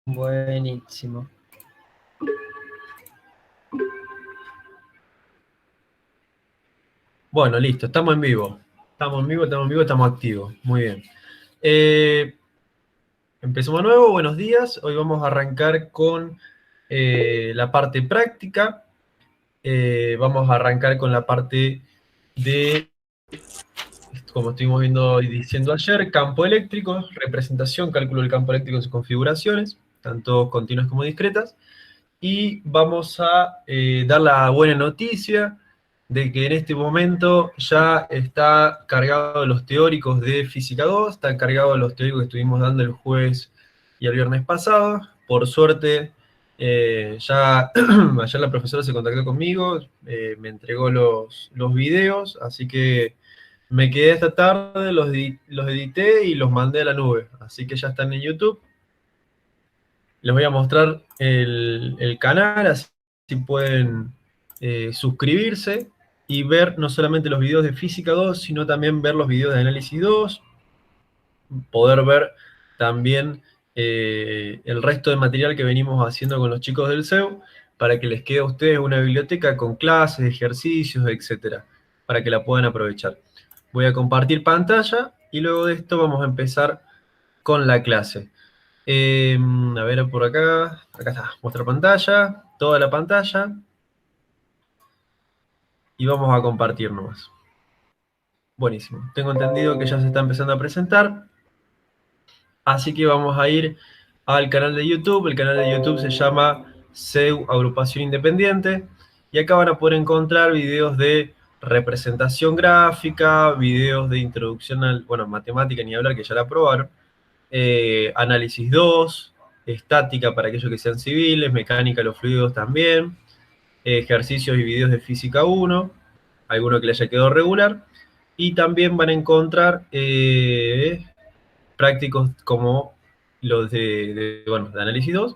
Buenísimo. Bueno, listo, estamos en vivo. Estamos activos. Muy bien. Eh, Empezamos de nuevo, buenos días. Hoy vamos a arrancar con la parte práctica. Vamos a arrancar con la parte de, como estuvimos viendo y diciendo ayer, campo eléctrico, representación, cálculo del campo eléctrico en sus configuraciones, tanto continuas como discretas. Y vamos a dar la buena noticia de que en este momento ya está cargado los teóricos de Física 2, están cargados los teóricos que estuvimos dando el jueves y el viernes pasado. Por suerte, ya ayer la profesora se contactó conmigo, me entregó los videos, así que me quedé esta tarde, los edité y los mandé a la nube, así que ya están en YouTube. Les voy a mostrar el canal, así pueden suscribirse y ver no solamente los videos de Física 2, sino también ver los videos de Análisis 2, poder ver también el resto de material que venimos haciendo con los chicos del CEU, para que les quede a ustedes una biblioteca con clases, ejercicios, etcétera, para que la puedan aprovechar. Voy a compartir pantalla y luego de esto vamos a empezar con la clase. A ver por acá está, muestra pantalla, toda la pantalla, y vamos a compartir nomás. Buenísimo, tengo entendido que ya se está empezando a presentar, así que vamos a ir al canal de YouTube. El canal de YouTube se llama CEU Agrupación Independiente, y acá van a poder encontrar videos de representación gráfica, videos de introducción al, bueno, matemática ni hablar, que ya la probaron, análisis 2, estática para aquellos que sean civiles, mecánica de los fluidos también, ejercicios y videos de física 1, alguno que le haya quedado regular, y también van a encontrar prácticos como los bueno, de análisis 2,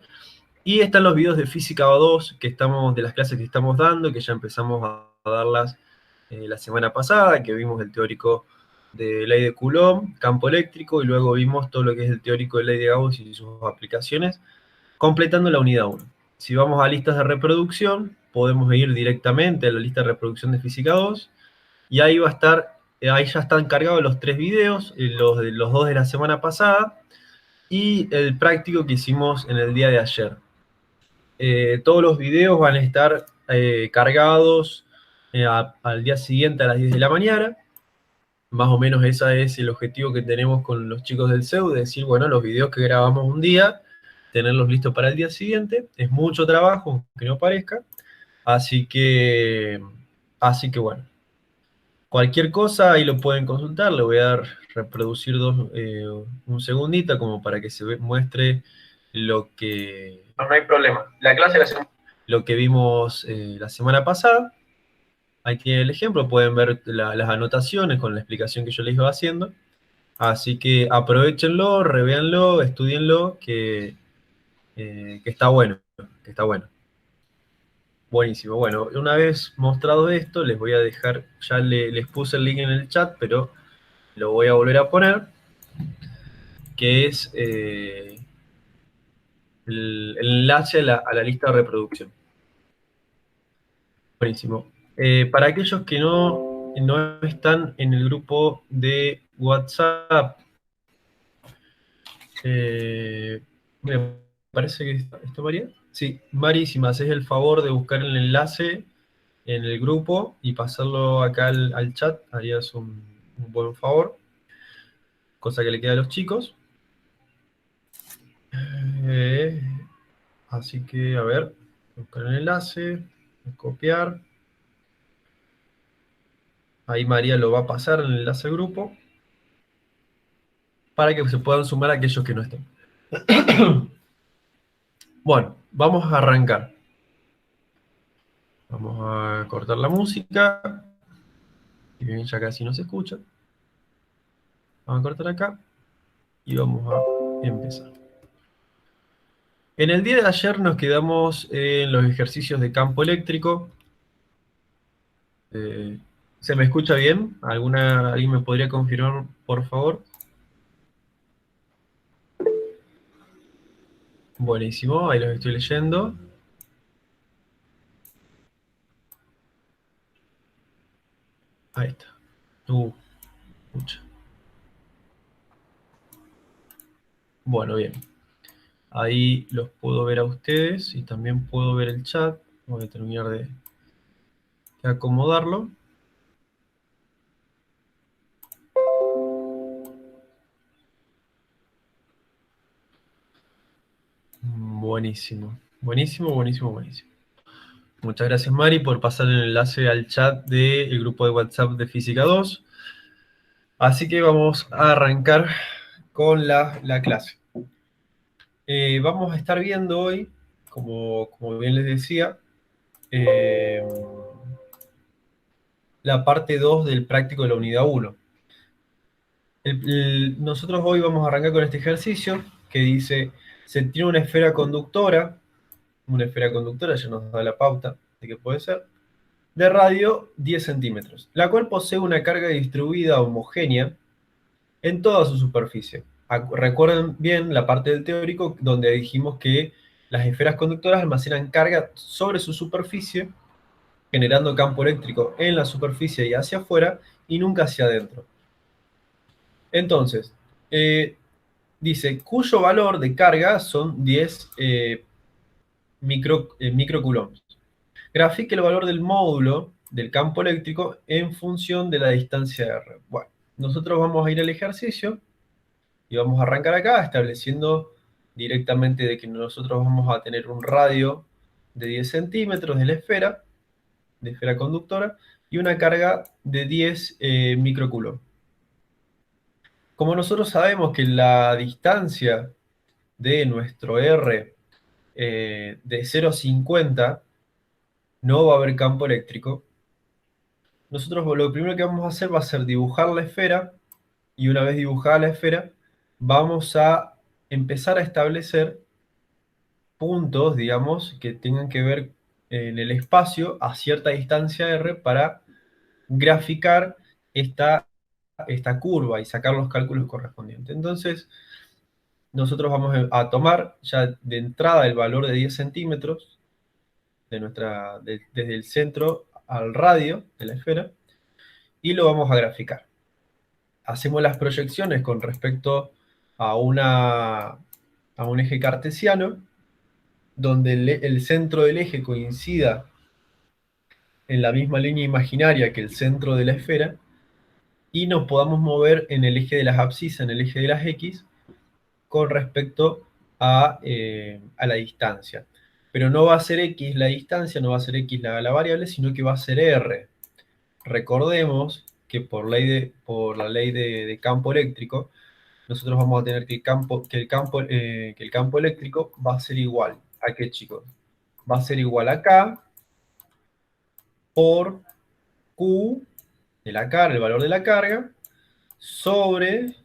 y están los videos de física 2 que estamos, de las clases que estamos dando, que ya empezamos a darlas la semana pasada, que vimos el teórico de ley de Coulomb, campo eléctrico, y luego vimos todo lo que es el teórico de ley de Gauss y sus aplicaciones, completando la unidad 1. Si vamos a listas de reproducción, podemos ir directamente a la lista de reproducción de física 2, y ahí va a estar, ahí ya están cargados los 3 videos, los 2 de la semana pasada, y el práctico que hicimos en el día de ayer. Todos los videos van a estar cargados al día siguiente a las 10 de la mañana. Más o menos ese es el objetivo que tenemos con los chicos del CEU, de decir, bueno, los videos que grabamos un día, tenerlos listos para el día siguiente. Es mucho trabajo, aunque no parezca. Así que, así que bueno, cualquier cosa ahí lo pueden consultar. Le voy a dar reproducir un segundito como para que muestre lo que... No, no hay problema. La clase lo que vimos la semana pasada. Ahí tiene el ejemplo, pueden ver las anotaciones con la explicación que yo les iba haciendo. Así que aprovechenlo, revéanlo, estudienlo, que está bueno, que está bueno. Buenísimo. Bueno, una vez mostrado esto, les voy a dejar, ya les puse el link en el chat, pero lo voy a volver a poner, que es el enlace a la lista de reproducción. Buenísimo. Para aquellos que no están en el grupo de WhatsApp, me parece que esto, María. Sí, Mari, si me haces el favor de buscar el enlace en el grupo y pasarlo acá al chat, harías un buen favor, cosa que le queda a los chicos. Eh, Así que, a ver, buscar el enlace, copiar. Ahí María lo va a pasar en el enlace al grupo para que se puedan sumar aquellos que no estén. Bueno, vamos a arrancar. Vamos a cortar la música. Si bien ya casi no se escucha. Vamos a cortar acá y vamos a empezar. En el día de ayer nos quedamos en los ejercicios de campo eléctrico. Eh, ¿Se me escucha bien? ¿Alguien me podría confirmar, por favor? Buenísimo, ahí los estoy leyendo. Ahí está. Pucha. Bueno, bien. Ahí los puedo ver a ustedes y también puedo ver el chat. Voy a terminar de acomodarlo. Buenísimo. Buenísimo, buenísimo, buenísimo. Muchas gracias, Mari, por pasar el enlace al chat del grupo de WhatsApp de Física 2. Así que vamos a arrancar con la clase. Vamos a estar viendo hoy, como bien les decía, eh, la parte 2 del práctico de la unidad 1. Nosotros hoy vamos a arrancar con este ejercicio que dice, se tiene una esfera conductora, ya nos da la pauta de que puede ser, de radio 10 centímetros, la cual posee una carga distribuida homogénea en toda su superficie. Recuerden bien la parte del teórico donde dijimos que las esferas conductoras almacenan carga sobre su superficie, generando campo eléctrico en la superficie y hacia afuera, y nunca hacia adentro. Entonces, dice, cuyo valor de carga son 10 microcoulombs. Grafique el valor del módulo del campo eléctrico en función de la distancia R. Bueno, nosotros vamos a ir al ejercicio y vamos a arrancar acá estableciendo directamente de que nosotros vamos a tener un radio de 10 centímetros de esfera conductora, y una carga de 10 microcoulomb. Como nosotros sabemos que la distancia de nuestro R de 0,50 no va a haber campo eléctrico, nosotros lo primero que vamos a hacer va a ser dibujar la esfera, y una vez dibujada la esfera, vamos a empezar a establecer puntos, digamos, que tengan que ver en el espacio a cierta distancia R para graficar esta curva y sacar los cálculos correspondientes. Entonces, nosotros vamos a tomar ya de entrada el valor de 10 centímetros desde el centro al radio de la esfera, y lo vamos a graficar. Hacemos las proyecciones con respecto a un eje cartesiano, donde el centro del eje coincida en la misma línea imaginaria que el centro de la esfera, y nos podamos mover en el eje de las abscisas, en el eje de las X, con respecto a la distancia. Pero no va a ser X la distancia, no va a ser X la variable, sino que va a ser R. Recordemos que por la ley de campo eléctrico, nosotros vamos a tener que el campo eléctrico va a ser igual. ¿A qué, chicos? Va a ser igual a K por Q de la carga, el valor de la carga, sobre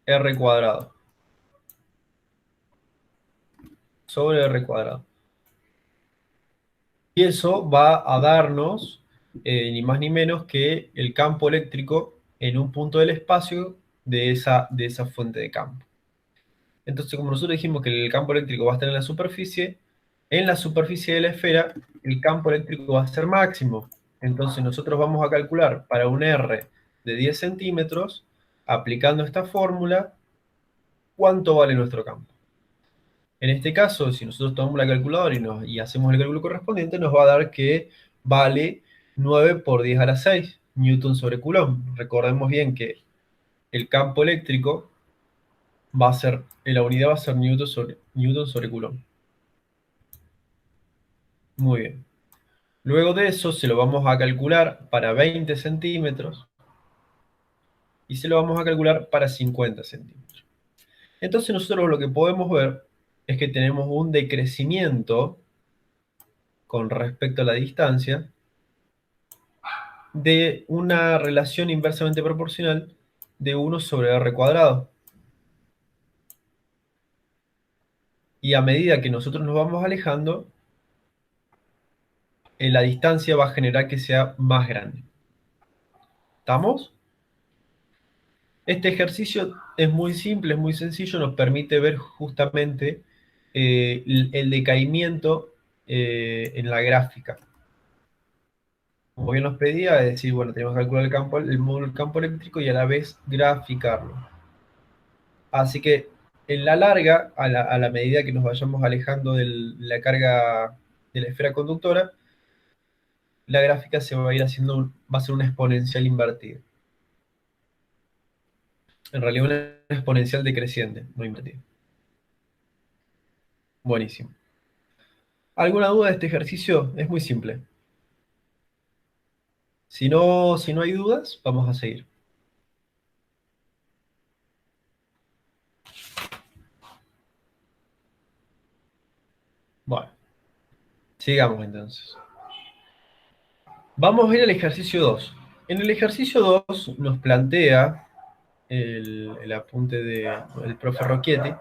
R cuadrado. Sobre R cuadrado. Y eso va a darnos ni más ni menos que el campo eléctrico en un punto del espacio de esa fuente de campo. Entonces, como nosotros dijimos que el campo eléctrico va a estar en la superficie de la esfera, el campo eléctrico va a ser máximo. Entonces, nosotros vamos a calcular para un R de 10 centímetros, aplicando esta fórmula, cuánto vale nuestro campo. En este caso, si nosotros tomamos la calculadora y hacemos el cálculo correspondiente, nos va a dar que vale 9 por 10 a la 6 newton sobre coulomb. Recordemos bien que el campo eléctrico la unidad va a ser newton sobre coulomb. Muy bien. Luego de eso se lo vamos a calcular para 20 centímetros y se lo vamos a calcular para 50 centímetros. Entonces nosotros lo que podemos ver es que tenemos un decrecimiento con respecto a la distancia de una relación inversamente proporcional de 1 sobre r cuadrado. Y a medida que nosotros nos vamos alejando, la distancia va a generar que sea más grande. ¿Estamos? Este ejercicio es muy simple, es muy sencillo, nos permite ver justamente el decaimiento en la gráfica. Como bien nos pedía, es decir, bueno, tenemos que calcular el módulo del campo eléctrico y a la vez graficarlo. Así que en la larga, a la medida que nos vayamos alejando de la carga de la esfera conductora, la gráfica se va a ir haciendo, va a ser una exponencial invertida. En realidad una exponencial decreciente, no invertida. Buenísimo. ¿Alguna duda de este ejercicio? Es muy simple. Si no hay dudas, vamos a seguir. Bueno, sigamos entonces. Vamos a ir al ejercicio 2. En el ejercicio 2 nos plantea el apunte del profe Rocchietti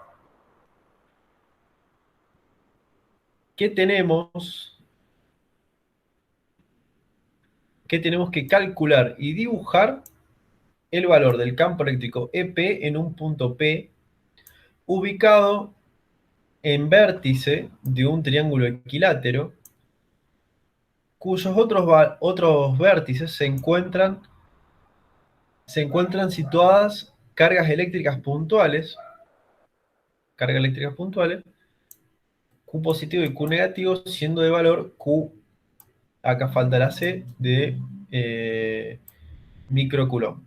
que tenemos que calcular y dibujar el valor del campo eléctrico EP en un punto P ubicado en vértice de un triángulo equilátero cuyos otros vértices se encuentran situadas cargas eléctricas puntuales, Q positivo y Q negativo, siendo de valor Q, acá falta la C, de microcoulomb.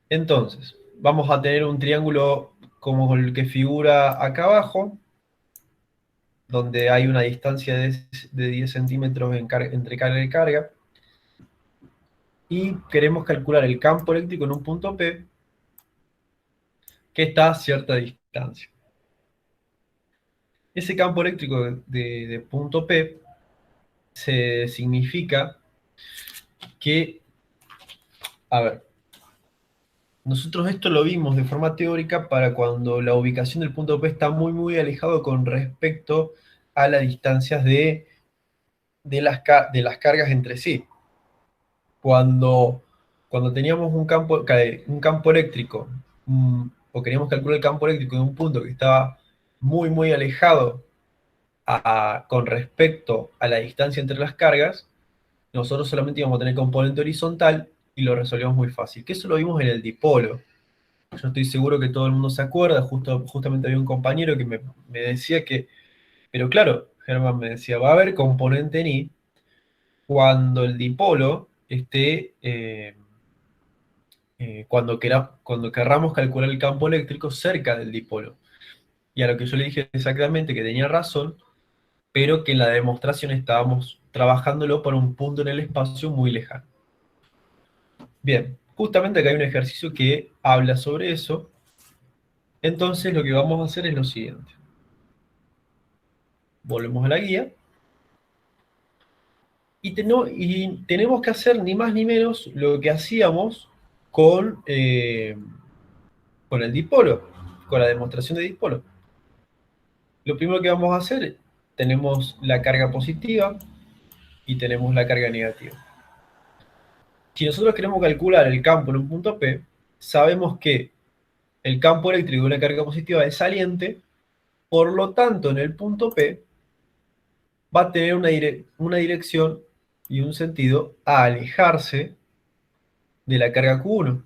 Entonces, vamos a tener un triángulo como el que figura acá abajo, donde hay una distancia de 10 centímetros entre carga y carga, y queremos calcular el campo eléctrico en un punto P que está a cierta distancia. Ese campo eléctrico de punto P se significa que, a ver, nosotros esto lo vimos de forma teórica para cuando la ubicación del punto P está muy, muy alejado con respecto a las distancias de las cargas entre sí. Cuando teníamos un campo eléctrico, o queríamos calcular el campo eléctrico de un punto que estaba muy, muy alejado con respecto a la distancia entre las cargas, nosotros solamente íbamos a tener componente horizontal y lo resolvíamos muy fácil. Que eso lo vimos en el dipolo. Yo estoy seguro que todo el mundo se acuerda, justamente había un compañero que me decía que, pero claro, Germán me decía, va a haber componente en I cuando el dipolo esté, cuando querramos calcular el campo eléctrico cerca del dipolo. Y a lo que yo le dije exactamente que tenía razón, pero que en la demostración estábamos trabajándolo por un punto en el espacio muy lejano. Bien, justamente acá hay un ejercicio que habla sobre eso. Entonces lo que vamos a hacer es lo siguiente. Volvemos a la guía. Y tenemos que hacer ni más ni menos lo que hacíamos con el dipolo, con la demostración de dipolo. Lo primero que vamos a hacer, tenemos la carga positiva y tenemos la carga negativa. Si nosotros queremos calcular el campo en un punto P, sabemos que el campo eléctrico de una carga positiva es saliente, por lo tanto en el punto P va a tener una dirección y un sentido a alejarse de la carga Q1.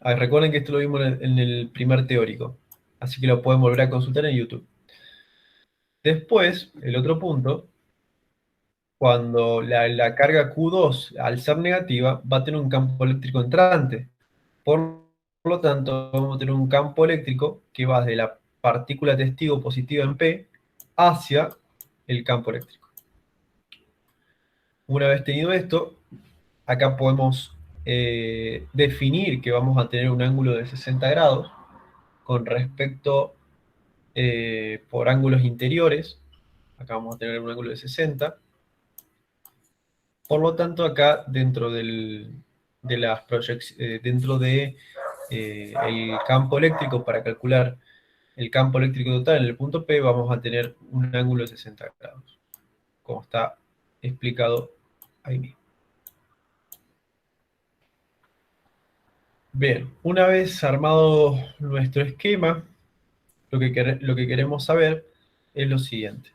Recuerden que esto lo vimos en el primer teórico, así que lo pueden volver a consultar en YouTube. Después, el otro punto, cuando la carga Q2, al ser negativa, va a tener un campo eléctrico entrante. Por lo tanto, vamos a tener un campo eléctrico que va desde la partícula testigo positiva en P hacia el campo eléctrico. Una vez tenido esto, acá podemos definir que vamos a tener un ángulo de 60 grados con respecto por ángulos interiores. Acá vamos a tener un ángulo de 60. Por lo tanto, acá dentro dentro de el campo eléctrico, para calcular el campo eléctrico total en el punto P, vamos a tener un ángulo de 60 grados, como está explicado ahí mismo. Bien, una vez armado nuestro esquema, lo que queremos saber es lo siguiente.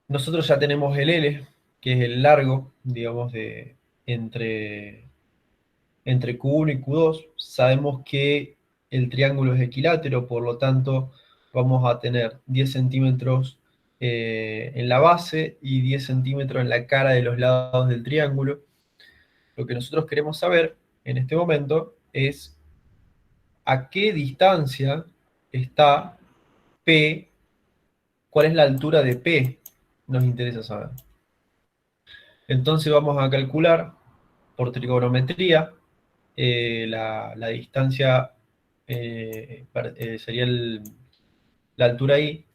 Nosotros ya tenemos el L, que es el largo, digamos, entre, entre Q1 y Q2. Sabemos que el triángulo es equilátero, por lo tanto vamos a tener 10 centímetros en la base y 10 centímetros en la cara de los lados del triángulo. Lo que nosotros queremos saber en este momento es a qué distancia está P, cuál es la altura de P, nos interesa saber. Entonces vamos a calcular por trigonometría la distancia, sería la altura I,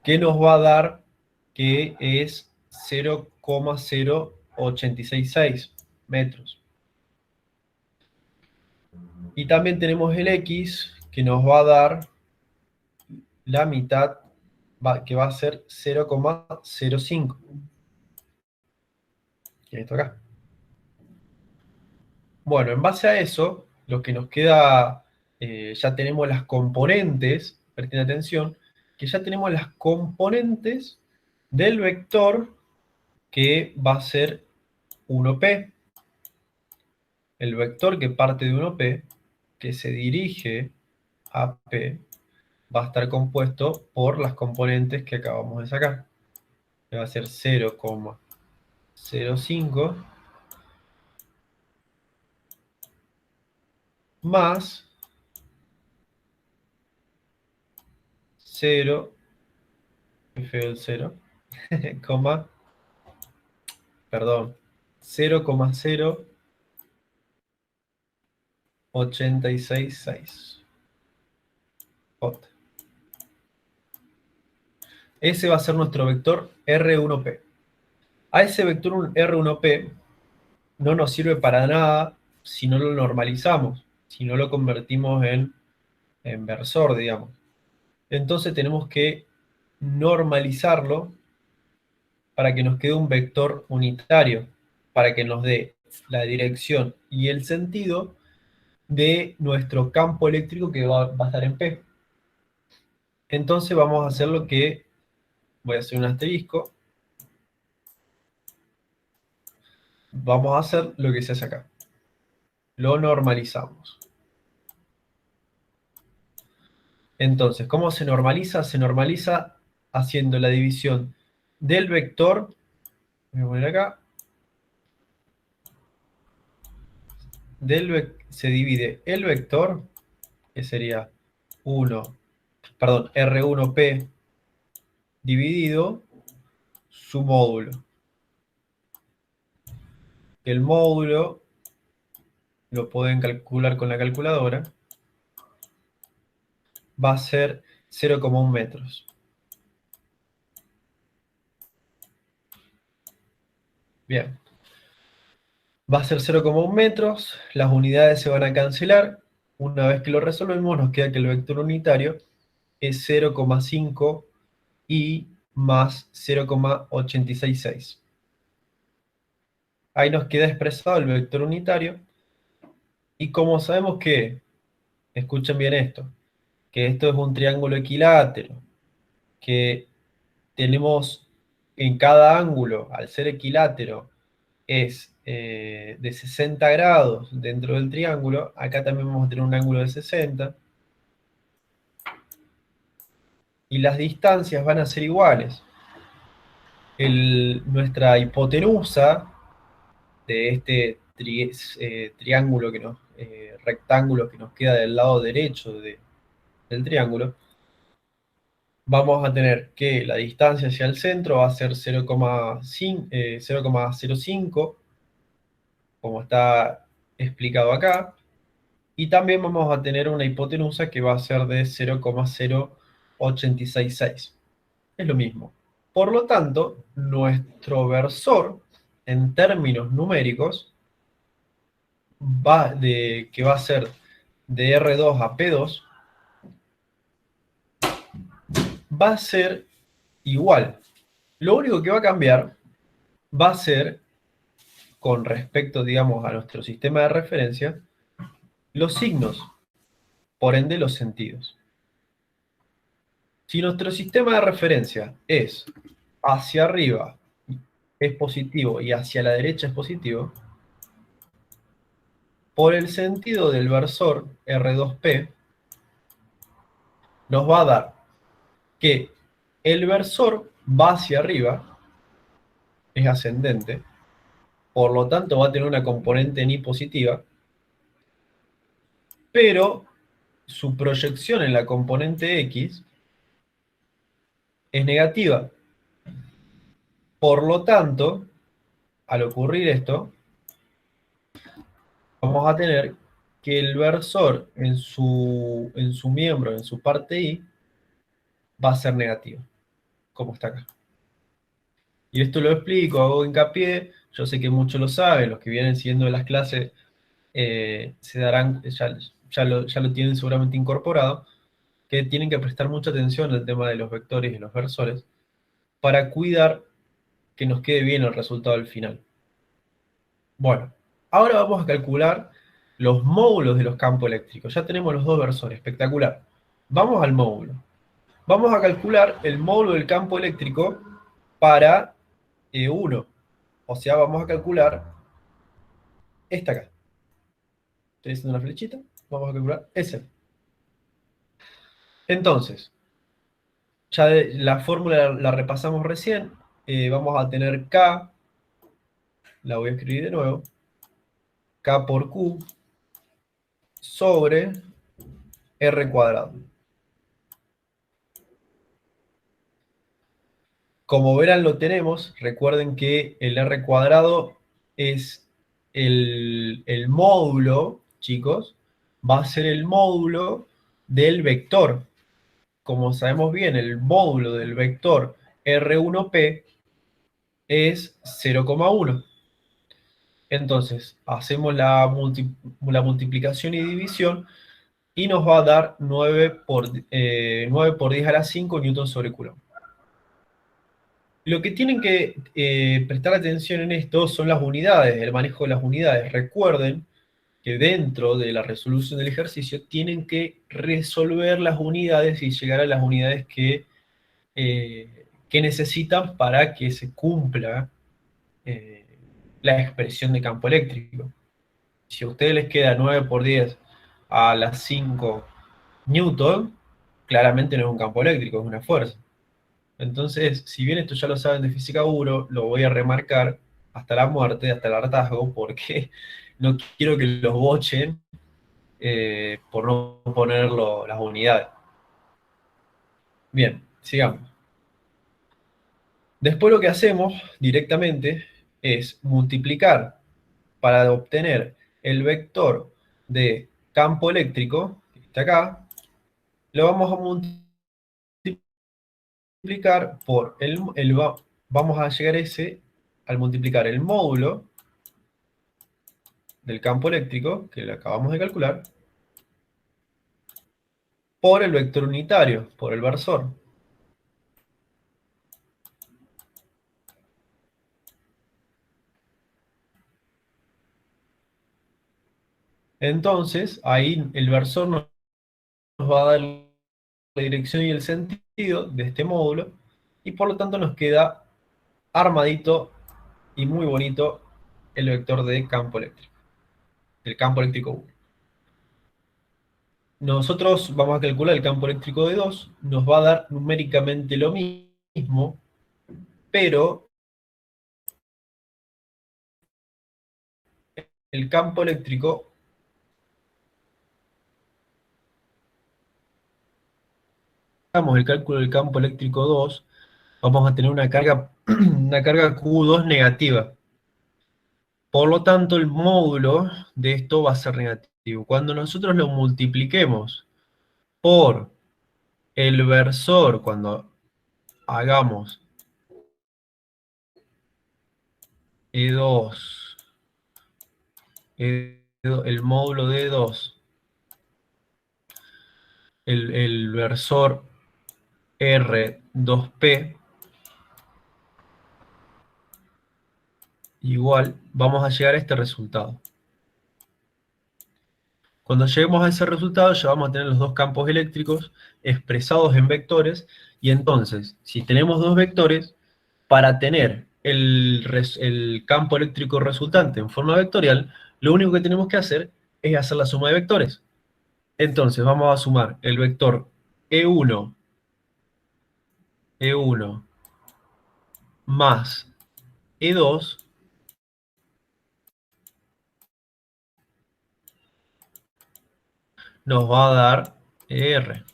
que nos va a dar que es 0,0866 metros. Y también tenemos el X, que nos va a dar la mitad, que va a ser 0,05. Esto acá. Bueno, en base a eso, lo que nos queda, ya tenemos las componentes, presten atención, que ya tenemos las componentes del vector que va a ser 1P. El vector que parte de 1P, que se dirige a P, va a estar compuesto por las componentes que acabamos de sacar. Que va a ser 0,05 más 0, qué feo el 0, coma, perdón, 0,0866. Ese va a ser nuestro vector R1P. A ese vector R1P no nos sirve para nada si no lo normalizamos, si no lo convertimos en versor, digamos. Entonces tenemos que normalizarlo para que nos quede un vector unitario, para que nos dé la dirección y el sentido de nuestro campo eléctrico que va a estar en P. Entonces vamos a hacer lo que, voy a hacer un asterisco, vamos a hacer lo que se hace acá. Lo normalizamos. Entonces, ¿cómo se normaliza? Se normaliza haciendo la división del vector, voy a poner acá, se divide el vector, que sería 1, perdón, R1P dividido su módulo. El módulo lo pueden calcular con la calculadora, va a ser 0,1 metros. Bien, va a ser 0,1 metros, las unidades se van a cancelar. Una vez que lo resolvemos, nos queda que el vector unitario es 0,5 y más 0,866. Ahí nos queda expresado el vector unitario. Y como sabemos que, escuchen bien esto, que esto es un triángulo equilátero, que tenemos en cada ángulo, al ser equilátero, es de 60 grados dentro del triángulo, acá también vamos a tener un ángulo de 60, y las distancias van a ser iguales. Nuestra hipotenusa de este triángulo rectángulo que nos queda del lado derecho del triángulo, vamos a tener que la distancia hacia el centro va a ser 0,05, como está explicado acá, y también vamos a tener una hipotenusa que va a ser de 0,0866. Es lo mismo. Por lo tanto, nuestro versor, en términos numéricos, que va a ser de R2 a P2, va a ser igual. Lo único que va a cambiar va a ser con respecto, digamos, a nuestro sistema de referencia, los signos, por ende los sentidos. Si nuestro sistema de referencia es hacia arriba es positivo y hacia la derecha es positivo, por el sentido del versor R2P nos va a dar que el versor va hacia arriba, es ascendente, por lo tanto va a tener una componente ni positiva, pero su proyección en la componente X es negativa. Por lo tanto, al ocurrir esto, vamos a tener que el versor en su miembro, en su parte Y, va a ser negativo, como está acá. Y esto lo explico, hago hincapié, yo sé que muchos lo saben, los que vienen siguiendo las clases se darán, ya lo tienen seguramente incorporado, que tienen que prestar mucha atención al tema de los vectores y los versores para cuidar que nos quede bien el resultado al final. Bueno, ahora vamos a calcular los módulos de los campos eléctricos. Ya tenemos los dos versores, espectacular. Vamos al módulo. Vamos a calcular el módulo del campo eléctrico para 1. O sea, vamos a calcular esta acá. Estoy haciendo una flechita. Vamos a calcular ese. Entonces, la fórmula la repasamos recién. Vamos a tener K, la voy a escribir de nuevo, K por Q sobre R cuadrado. Como verán lo tenemos, recuerden que el R cuadrado es el módulo, chicos, va a ser el módulo del vector. Como sabemos bien, el módulo del vector R1P es 0,1. Entonces, hacemos la multiplicación y división y nos va a dar 9 por 10 a la 5 newtons sobre coulomb. Lo que tienen que prestar atención en esto son las unidades, el manejo de las unidades. Recuerden que dentro de la resolución del ejercicio tienen que resolver las unidades y llegar a las unidades que necesitan para que se cumpla eh, la expresión de campo eléctrico. Si a ustedes les queda 9 por 10 a las 5 newton, claramente no es un campo eléctrico, es una fuerza. Entonces, si bien esto ya lo saben de física 1, lo voy a remarcar hasta la muerte, hasta el hartazgo, porque no quiero que los bochen por no poner las unidades. Bien, sigamos. Después lo que hacemos directamente es multiplicar para obtener el vector de campo eléctrico, que está acá, lo vamos a multiplicar por vamos a llegar a ese al multiplicar el módulo del campo eléctrico, que lo acabamos de calcular, por el vector unitario, por el versor. Entonces, ahí el versor nos va a dar la dirección y el sentido de este módulo, y por lo tanto nos queda armadito y muy bonito el vector de campo eléctrico, del campo eléctrico 1. Nosotros vamos a calcular el campo eléctrico de 2, nos va a dar numéricamente lo mismo, pero el campo eléctrico, hagamos el cálculo del campo eléctrico 2, vamos a tener una carga Q2 negativa. Por lo tanto, el módulo de esto va a ser negativo. Cuando nosotros lo multipliquemos por el versor, cuando hagamos E2, el módulo de E2, el versor R2P, igual, vamos a llegar a este resultado. Cuando lleguemos a ese resultado ya vamos a tener los dos campos eléctricos expresados en vectores, y entonces, si tenemos dos vectores, para tener el campo eléctrico resultante en forma vectorial, lo único que tenemos que hacer es hacer la suma de vectores. Entonces vamos a sumar el vector E1 más E2 nos va a dar ER.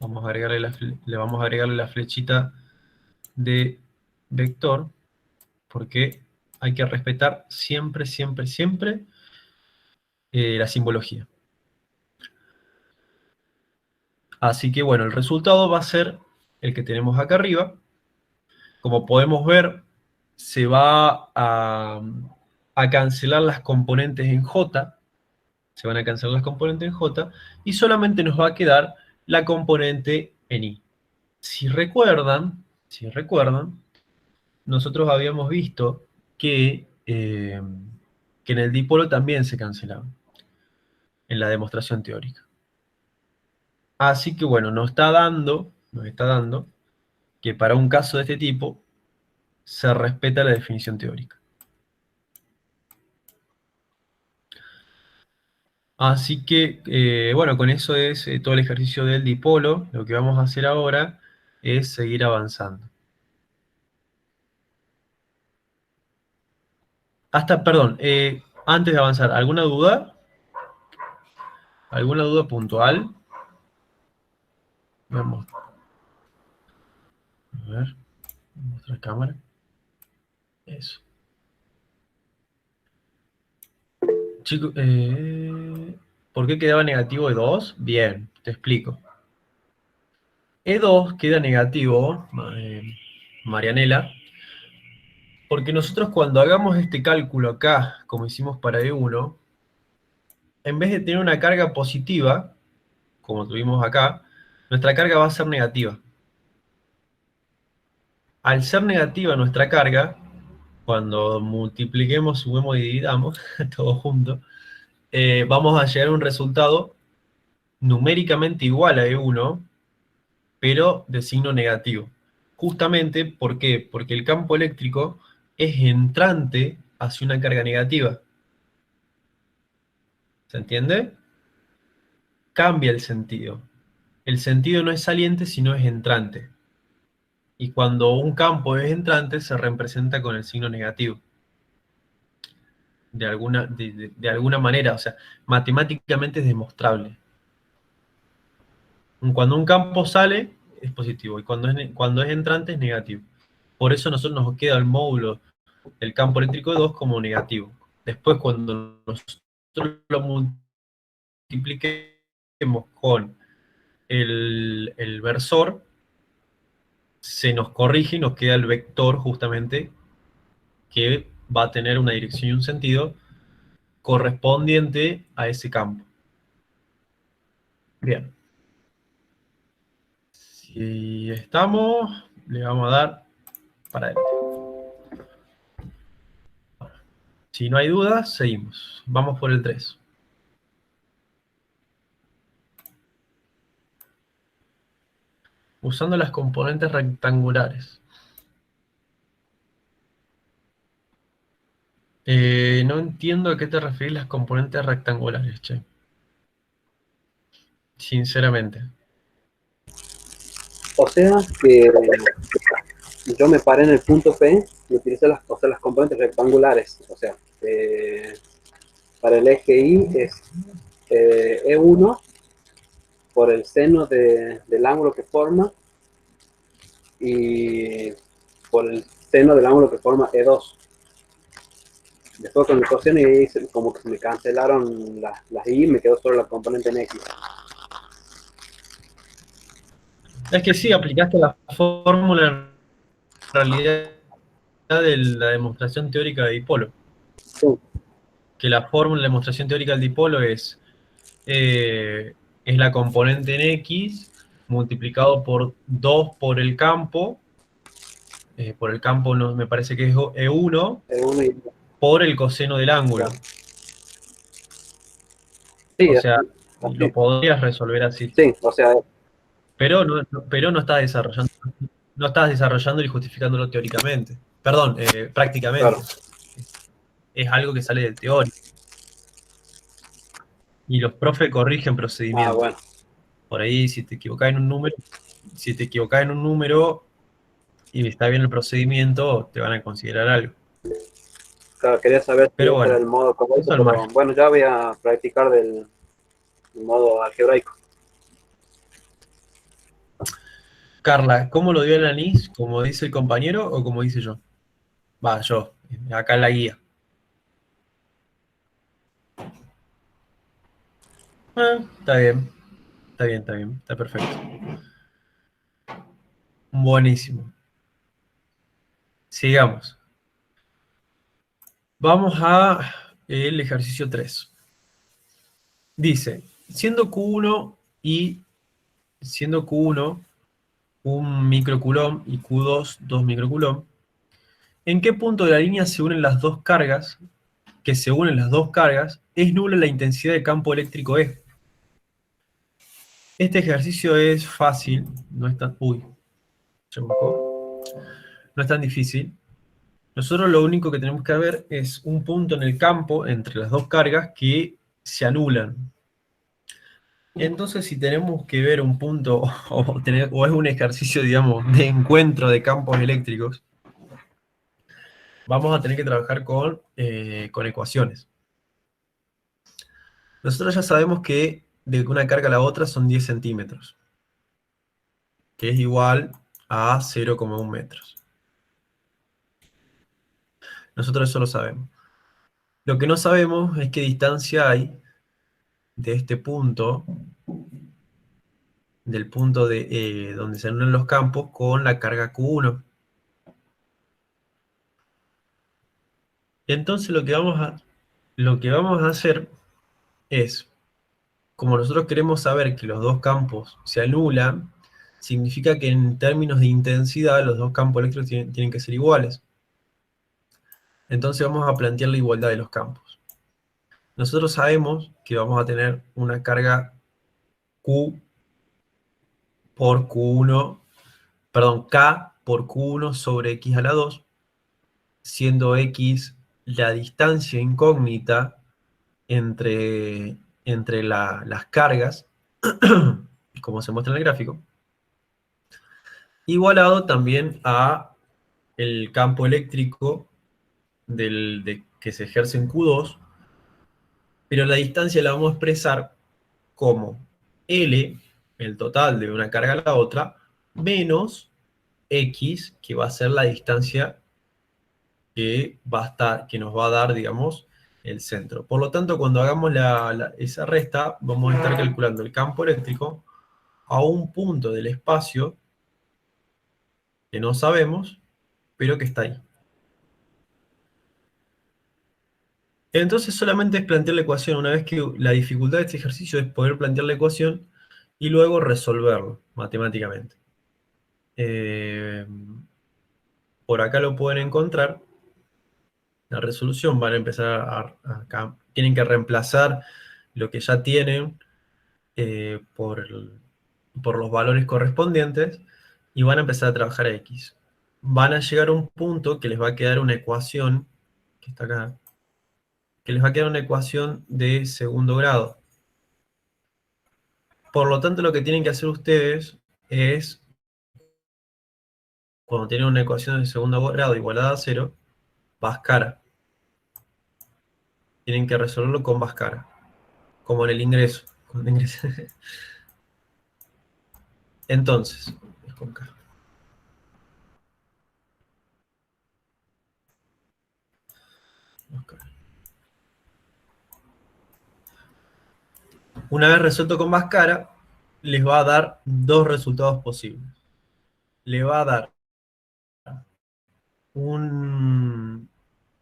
Vamos a agregarle le vamos a agregarle la flechita de vector, porque hay que respetar siempre, siempre, siempre la simbología. Así que bueno, el resultado va a ser el que tenemos acá arriba. Como podemos ver, se va a cancelar las componentes en J, se van a cancelar las componentes en J, y solamente nos va a quedar la componente en I. Si recuerdan, nosotros habíamos visto que en el dipolo también se cancelaban, en la demostración teórica. Así que bueno, nos está dando que para un caso de este tipo se respeta la definición teórica. Así que, bueno, con eso es todo el ejercicio del dipolo. Lo que vamos a hacer ahora es seguir avanzando. Perdón, antes de avanzar, ¿alguna duda? ¿Alguna duda puntual? Vamos. A ver, mostrar cámara. Eso. Chicos, ¿por qué quedaba negativo E2? Bien, te explico. E2 queda negativo, Marianela, porque nosotros cuando hagamos este cálculo acá, como hicimos para E1, en vez de tener una carga positiva, como tuvimos acá, nuestra carga va a ser negativa. Al ser negativa nuestra carga, cuando multipliquemos, sumemos y dividamos, todo junto, vamos a llegar a un resultado numéricamente igual a E1, pero de signo negativo. Justamente, ¿por qué? Porque el campo eléctrico es entrante hacia una carga negativa. ¿Se entiende? Cambia el sentido. El sentido no es saliente, sino es entrante. Y cuando un campo es entrante, se representa con el signo negativo. De alguna manera, o sea, matemáticamente es demostrable. Cuando un campo sale, es positivo, y cuando es entrante es negativo. Por eso a nosotros nos queda el módulo del campo eléctrico de 2 como negativo. Después, cuando nosotros lo multipliquemos con el versor, se nos corrige y nos queda el vector justamente que va a tener una dirección y un sentido correspondiente a ese campo. Bien. Si estamos, le vamos a dar para adelante. Si no hay dudas, seguimos. Vamos por el 3. Usando las componentes rectangulares. No entiendo a qué te referís las componentes rectangulares, che. Sinceramente. O sea que yo me paré en el punto P y utilicé las componentes rectangulares. O sea, para el eje Y es E1 por el seno del ángulo que forma y por el seno del ángulo que forma E2. Después con el coseno y como que me cancelaron las Y y me quedó solo la componente en X. Es que sí, aplicaste la fórmula en realidad de la demostración teórica de dipolo. Sí. Que la fórmula de la demostración teórica del dipolo es la componente en X multiplicado por 2 por el campo por el campo, no, me parece que es E1, E1 y... por el coseno del ángulo. Claro. Sí, O sea, lo así. podrías resolver así. Sí, o sea, Pero no estás desarrollando, no estás desarrollando y justificándolo teóricamente. Perdón, prácticamente. claro. Es algo que sale del teórico. Y los profes corrigen Ah, procedimientos. bueno. Por ahí, si te equivocás en un número, si te equivocás en un número y está bien el procedimiento, te van a considerar algo. Claro, quería saber si Pero ese era bueno, el modo correcto, eso al pero margen. bueno, ya voy a practicar del modo algebraico. Carla, ¿cómo lo dio el anís? ¿Como dice el compañero o como dice yo? Va, yo, acá en la guía. Está bien, está bien, está bien, está perfecto. Buenísimo. Sigamos. Vamos a el ejercicio 3. Dice, siendo Q1 un microcoulomb y Q2 2 microcoulomb, ¿en qué punto de la línea se unen las dos cargas? Que se unen las dos cargas, es nula la intensidad de campo eléctrico E. Este ejercicio es fácil, no es tan... Uy, se buscó. No es tan difícil. Nosotros lo único que tenemos que ver es un punto en el campo entre las dos cargas que se anulan. Entonces, si tenemos que ver un punto o es un ejercicio, digamos, de encuentro de campos eléctricos, vamos a tener que trabajar con ecuaciones. Nosotros ya sabemos que de una carga a la otra son 10 centímetros, que es igual a 0,1 metros. Nosotros eso lo sabemos. Lo que no sabemos es qué distancia hay de este punto, del punto de donde se unen los campos, con la carga Q1. Entonces lo que vamos a hacer es, como nosotros queremos saber que los dos campos se anulan, significa que en términos de intensidad los dos campos eléctricos tienen que ser iguales. Entonces vamos a plantear la igualdad de los campos. Nosotros sabemos que vamos a tener una carga Q por Q1, perdón, K por Q1 sobre X a la 2, siendo X la distancia incógnita entre las cargas, como se muestra en el gráfico, igualado también a el campo eléctrico que se ejerce en Q2, pero la distancia la vamos a expresar como L, el total de una carga a la otra, menos X, que va a ser la distancia que nos va a dar, digamos, el centro. Por lo tanto, cuando hagamos esa resta, vamos a estar calculando el campo eléctrico a un punto del espacio que no sabemos, pero que está ahí. Entonces solamente es plantear la ecuación. Una vez que la dificultad de este ejercicio es poder plantear la ecuación y luego resolverlo matemáticamente. Eh, por acá lo pueden encontrar. La resolución van a empezar tienen que reemplazar lo que ya tienen por los valores correspondientes y van a empezar a trabajar X. Van a llegar a un punto que les va a quedar una ecuación, que está acá, que les va a quedar una ecuación de segundo grado. Por lo tanto, lo que tienen que hacer ustedes es, cuando tienen una ecuación de segundo grado igualada a 0, Bhaskara. Tienen que resolverlo con Bhaskara, como en el ingreso. Entonces, es con K. Una vez resuelto con Bhaskara, les va a dar dos resultados posibles. Le va a dar un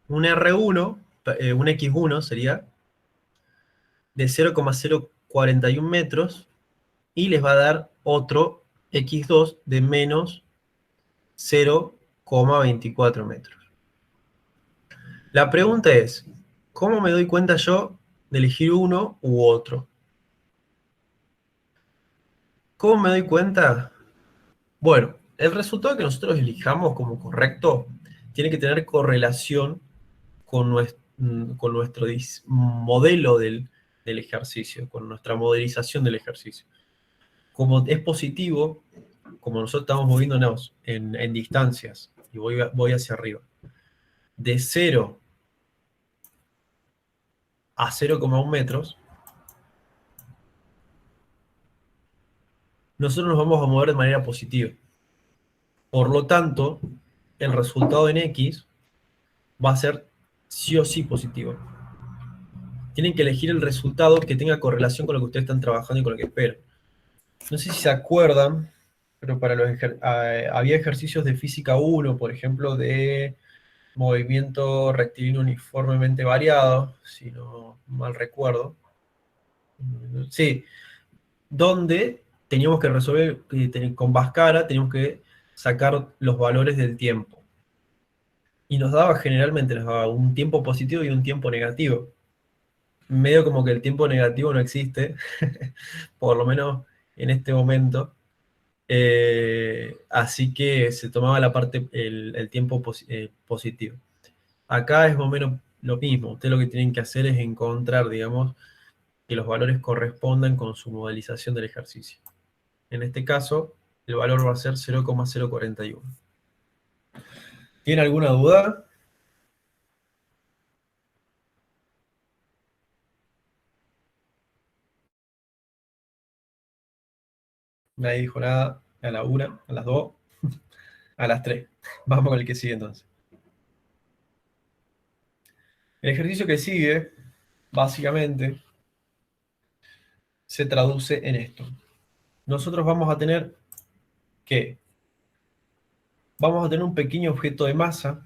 R1, un X1 sería, de 0,041 metros, y les va a dar otro X2 de menos 2,24 metros. La pregunta es, ¿cómo me doy cuenta yo de elegir uno u otro? ¿Cómo me doy cuenta? Bueno, el resultado que nosotros elijamos como correcto tiene que tener correlación con nuestro modelo del ejercicio, con nuestra modelización del ejercicio. Como es positivo, como nosotros estamos moviéndonos en distancias, y voy hacia arriba, de 0 a 0,1 metros, nosotros nos vamos a mover de manera positiva. Por lo tanto, el resultado en X va a ser sí o sí positivo. Tienen que elegir el resultado que tenga correlación con lo que ustedes están trabajando y con lo que esperan. No sé si se acuerdan, pero había ejercicios de física 1, por ejemplo, de movimiento rectilíneo uniformemente variado, si no mal recuerdo. Sí, donde teníamos que resolver con Bhaskara, teníamos que sacar los valores del tiempo. Y generalmente nos daba un tiempo positivo y un tiempo negativo. Medio como que el tiempo negativo no existe, por lo menos en este momento. Así que se tomaba el tiempo positivo. Acá es más o menos lo mismo. Ustedes lo que tienen que hacer es encontrar, digamos, que los valores correspondan con su modelización del ejercicio. En este caso, el valor va a ser 0,041. ¿Tiene alguna duda? Nadie dijo nada. A la 1, a las 2, a las 3. Vamos con el que sigue entonces. El ejercicio que sigue, básicamente, se traduce en esto. Nosotros vamos a tener un pequeño objeto de masa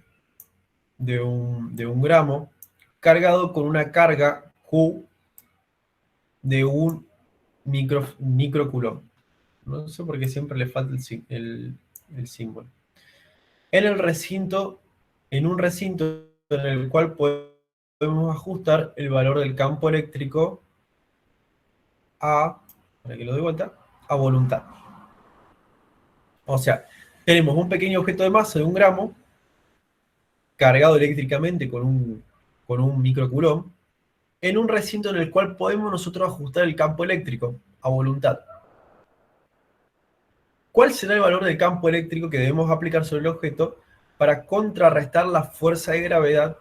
de un gramo cargado con una carga Q de un microcoulomb. No sé por qué siempre le falta el símbolo. En un recinto en el cual podemos ajustar el valor del campo eléctrico para que lo dé vuelta, a voluntad. O sea, tenemos un pequeño objeto de masa de 1 gramo cargado eléctricamente con un microcoulomb en un recinto en el cual podemos nosotros ajustar el campo eléctrico a voluntad. ¿Cuál será el valor del campo eléctrico que debemos aplicar sobre el objeto para contrarrestar la fuerza de gravedad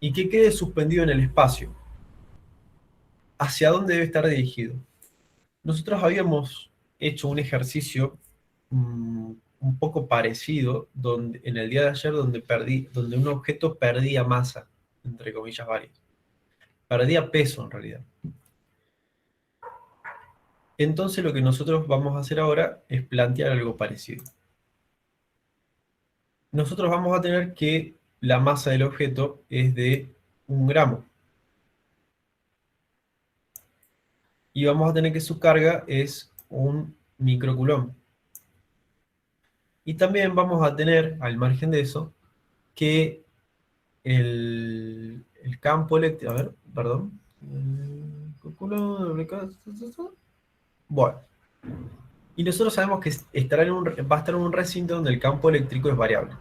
y que quede suspendido en el espacio? ¿Hacia dónde debe estar dirigido? Nosotros habíamos hecho un ejercicio un poco parecido en el día de ayer donde un objeto perdía masa, entre comillas varias. Perdía peso en realidad. Entonces lo que nosotros vamos a hacer ahora es plantear algo parecido. Nosotros vamos a tener que la masa del objeto es de 1 gramo. Y vamos a tener que su carga es un microcoulomb. Y también vamos a tener, al margen de eso, que el campo eléctrico... A ver, perdón. Bueno. Y nosotros sabemos que va a estar en un recinto donde el campo eléctrico es variable.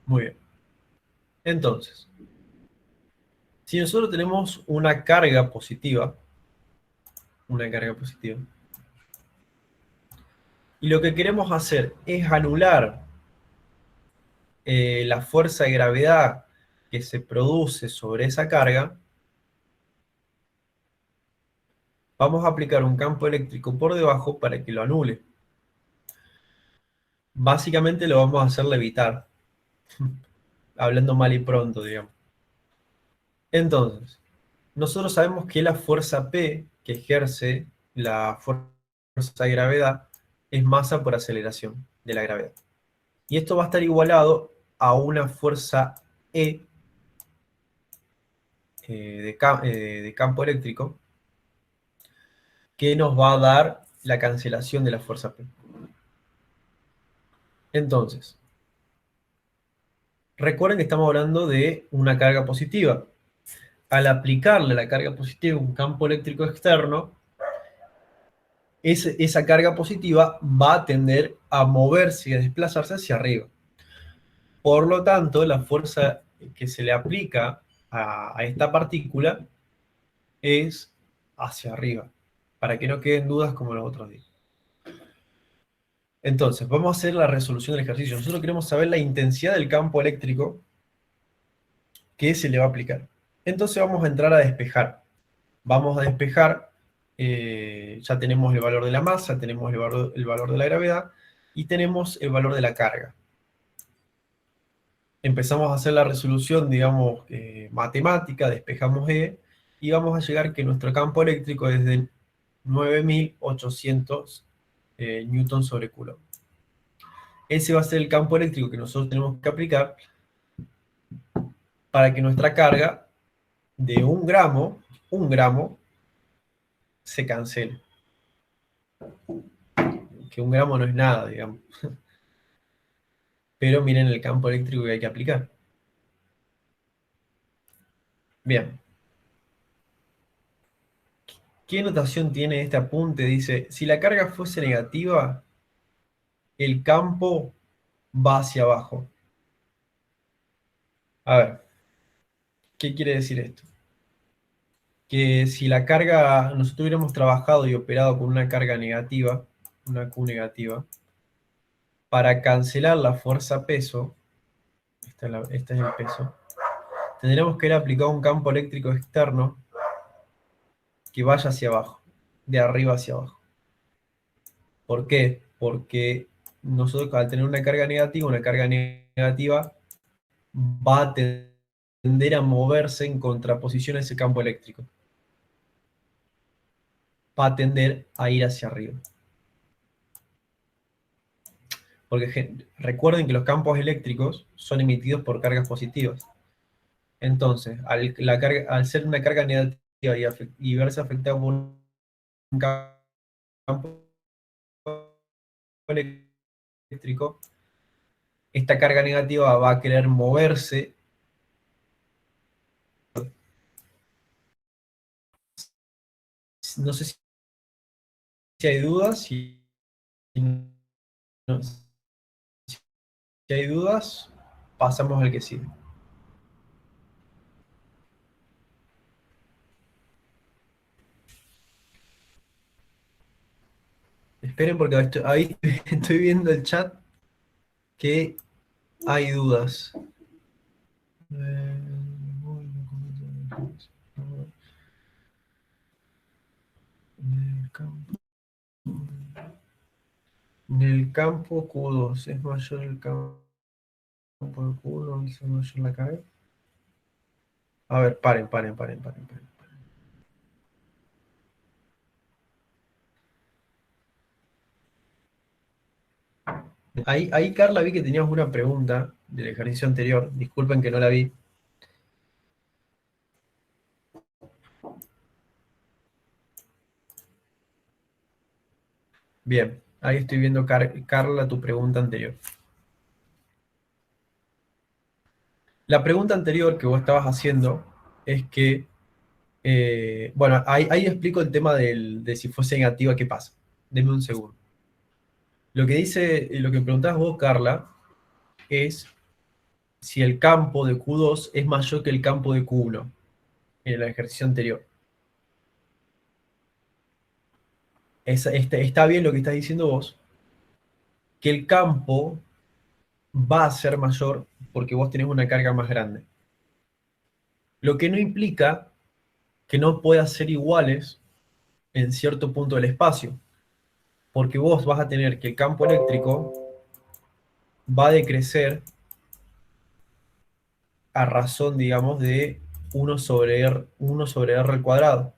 Muy bien. Entonces, si nosotros tenemos una carga positiva, y lo que queremos hacer es anular la fuerza de gravedad que se produce sobre esa carga, vamos a aplicar un campo eléctrico por debajo para que lo anule. Básicamente lo vamos a hacer levitar, hablando mal y pronto, digamos. Entonces, nosotros sabemos que la fuerza P que ejerce la fuerza de gravedad es masa por aceleración de la gravedad. Y esto va a estar igualado a una fuerza E de campo eléctrico que nos va a dar la cancelación de la fuerza P. Entonces, recuerden que estamos hablando de una carga positiva. Al aplicarle la carga positiva a un campo eléctrico externo, esa carga positiva va a tender a moverse y a desplazarse hacia arriba. Por lo tanto, la fuerza que se le aplica a esta partícula es hacia arriba, para que no queden dudas como los otros días. Entonces, vamos a hacer la resolución del ejercicio. Nosotros queremos saber la intensidad del campo eléctrico que se le va a aplicar. Entonces vamos a entrar a despejar. Vamos a despejar, ya tenemos el valor de la masa, tenemos el valor de la gravedad y tenemos el valor de la carga. Empezamos a hacer la resolución, digamos, matemática, despejamos E, y vamos a llegar que nuestro campo eléctrico es de 9800 newton sobre coulomb. Ese va a ser el campo eléctrico que nosotros tenemos que aplicar para que nuestra carga de 1 gramo, se cancele. Que 1 gramo no es nada, digamos. Pero miren el campo eléctrico que hay que aplicar. Bien. ¿Qué notación tiene este apunte? Dice, si la carga fuese negativa, el campo va hacia abajo. A ver, ¿qué quiere decir esto? Que si la carga, nosotros hubiéramos trabajado y operado con una carga negativa, una Q negativa, para cancelar la fuerza peso, este es el peso, tendríamos que haber aplicado un campo eléctrico externo que vaya hacia abajo, de arriba hacia abajo. ¿Por qué? Porque nosotros al tener una carga negativa va a tender a moverse en contraposición a ese campo eléctrico. Va a tender a ir hacia arriba. Porque recuerden que los campos eléctricos son emitidos por cargas positivas. Entonces, al ser una carga negativa y verse afectado por un campo eléctrico, esta carga negativa va a querer moverse. No sé si hay dudas, si hay dudas, pasamos al que sigue. Esperen porque ahí estoy viendo el chat que hay dudas. En el campo Q2 es mayor el campo de Q1, es mayor la carga. A ver, paren. Ahí, Carla, vi que tenías una pregunta del ejercicio anterior. Disculpen que no la vi. Bien, ahí estoy viendo, Carla, tu pregunta anterior. La pregunta anterior que vos estabas haciendo es que, bueno, ahí explico el tema de si fuese negativa, ¿qué pasa? Denme un segundo. Lo que preguntabas vos, Carla, es si el campo de Q2 es mayor que el campo de Q1 en el ejercicio anterior. Está bien lo que estás diciendo vos, que el campo va a ser mayor porque vos tenés una carga más grande. Lo que no implica que no puedan ser iguales en cierto punto del espacio, porque vos vas a tener que el campo eléctrico va a decrecer a razón, digamos, de 1 sobre R al cuadrado.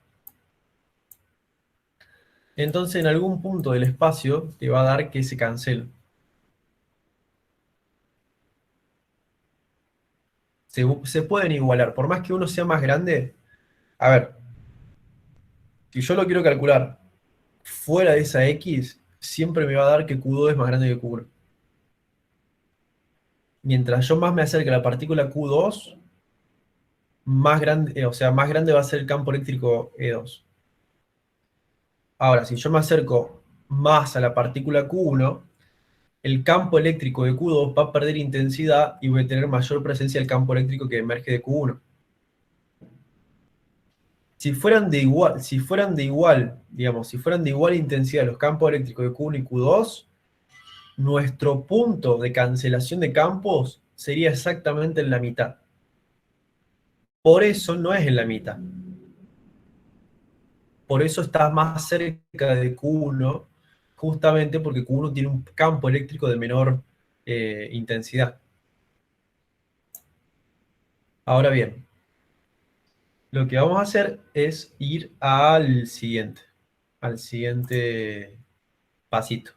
Entonces, en algún punto del espacio te va a dar que se cancele. Se pueden igualar, por más que uno sea más grande. A ver, si yo lo quiero calcular fuera de esa X, siempre me va a dar que Q2 es más grande que Q1. mientras yo más me acerque a la partícula Q2, más grande, o sea, más grande va a ser el campo eléctrico E2. Ahora, si yo me acerco más a la partícula Q1, el campo eléctrico de Q2 va a perder intensidad y voy a tener mayor presencia del campo eléctrico que emerge de Q1. Si fueran de igual intensidad los campos eléctricos de Q1 y Q2, nuestro punto de cancelación de campos sería exactamente en la mitad. Por eso no es en la mitad. Por eso está más cerca de Q1, justamente porque Q1 tiene un campo eléctrico de menor intensidad. Ahora bien, lo que vamos a hacer es ir al siguiente pasito.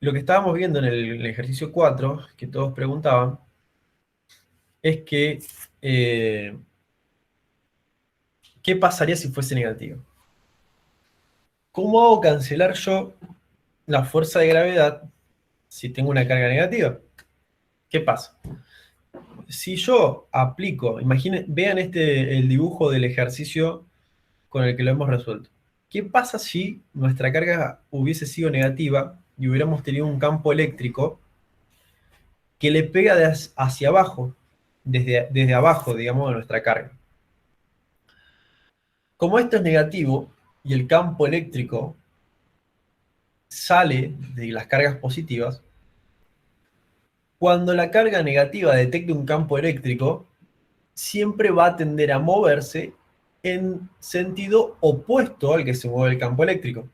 Lo que estábamos viendo en el ejercicio 4, que todos preguntaban, es que ¿qué pasaría si fuese negativo? ¿Cómo hago cancelar yo la fuerza de gravedad si tengo una carga negativa? ¿Qué pasa? Si yo aplico, imaginen, vean el dibujo del ejercicio con el que lo hemos resuelto. ¿Qué pasa si nuestra carga hubiese sido negativa y hubiéramos tenido un campo eléctrico que le pega hacia abajo, desde abajo, digamos, de nuestra carga? Como esto es negativo y el campo eléctrico sale de las cargas positivas, cuando la carga negativa detecte un campo eléctrico, siempre va a tender a moverse en sentido opuesto al que se mueve el campo eléctrico,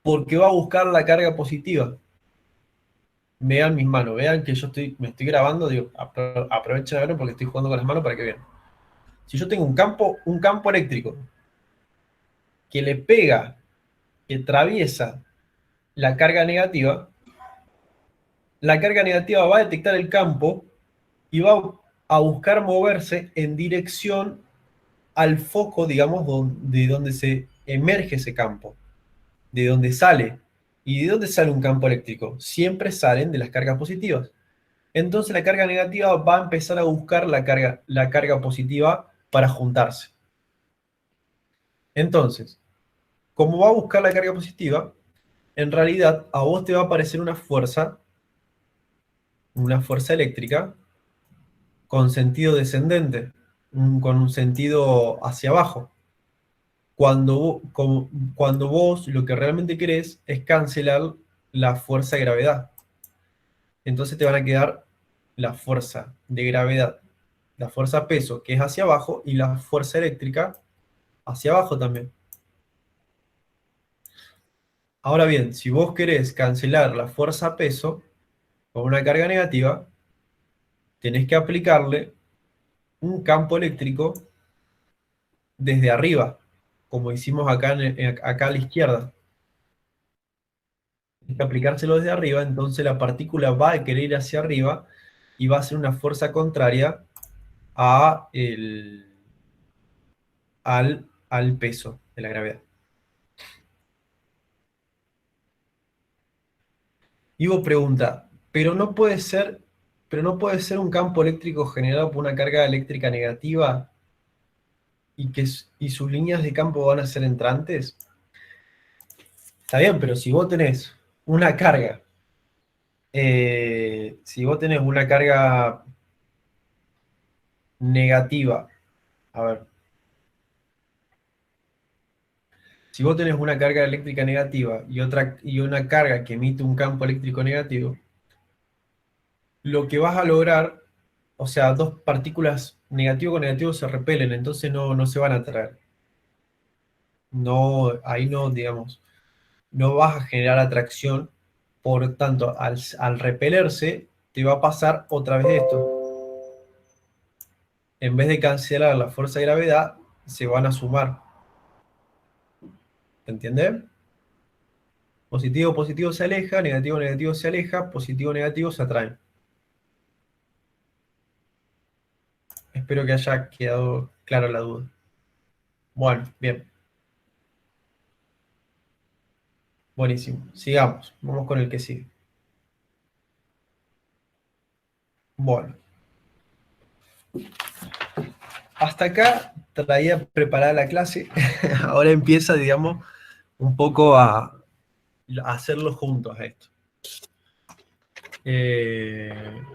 porque va a buscar la carga positiva. Vean mis manos, vean que me estoy grabando, digo, aprovechen a verlo porque estoy jugando con las manos para que vean. Si yo tengo un campo eléctrico que le pega, que atraviesa la carga negativa va a detectar el campo y va a buscar moverse en dirección al foco, digamos, de donde se emerge ese campo, de donde sale. ¿Y de dónde sale un campo eléctrico? Siempre salen de las cargas positivas. Entonces la carga negativa va a empezar a buscar la carga positiva para juntarse. Entonces, como va a buscar la carga positiva, en realidad a vos te va a aparecer una fuerza eléctrica con sentido descendente, con un sentido hacia abajo. Cuando vos lo que realmente querés es cancelar la fuerza de gravedad. Entonces te van a quedar la fuerza de gravedad, la fuerza peso, que es hacia abajo, y la fuerza eléctrica hacia abajo también. Ahora bien, si vos querés cancelar la fuerza peso con una carga negativa, tenés que aplicarle un campo eléctrico desde arriba, como hicimos acá a la izquierda. Hay que aplicárselo desde arriba, entonces la partícula va a querer ir hacia arriba y va a ser una fuerza contraria al peso de la gravedad. Ivo pregunta, pero no puede ser un campo eléctrico generado por una carga eléctrica negativa y sus líneas de campo van a ser entrantes. Está bien, pero si vos tenés una carga, si vos tenés una carga negativa, a ver, si vos tenés una carga eléctrica negativa y una carga que emite un campo eléctrico negativo, lo que vas a lograr, o sea, dos partículas negativo con negativo se repelen, entonces no se van a atraer. No, ahí no, digamos, no vas a generar atracción, por tanto, al repelerse, te va a pasar otra vez esto. En vez de cancelar la fuerza de gravedad, se van a sumar. ¿Entiendes? Positivo, positivo se aleja, negativo, negativo se aleja, positivo, negativo se atraen. Espero que haya quedado clara la duda. Bueno, bien. Buenísimo. Sigamos. Vamos con el que sigue. Bueno, hasta acá traía preparada la clase. Ahora empieza, digamos, un poco a hacerlo juntos a esto.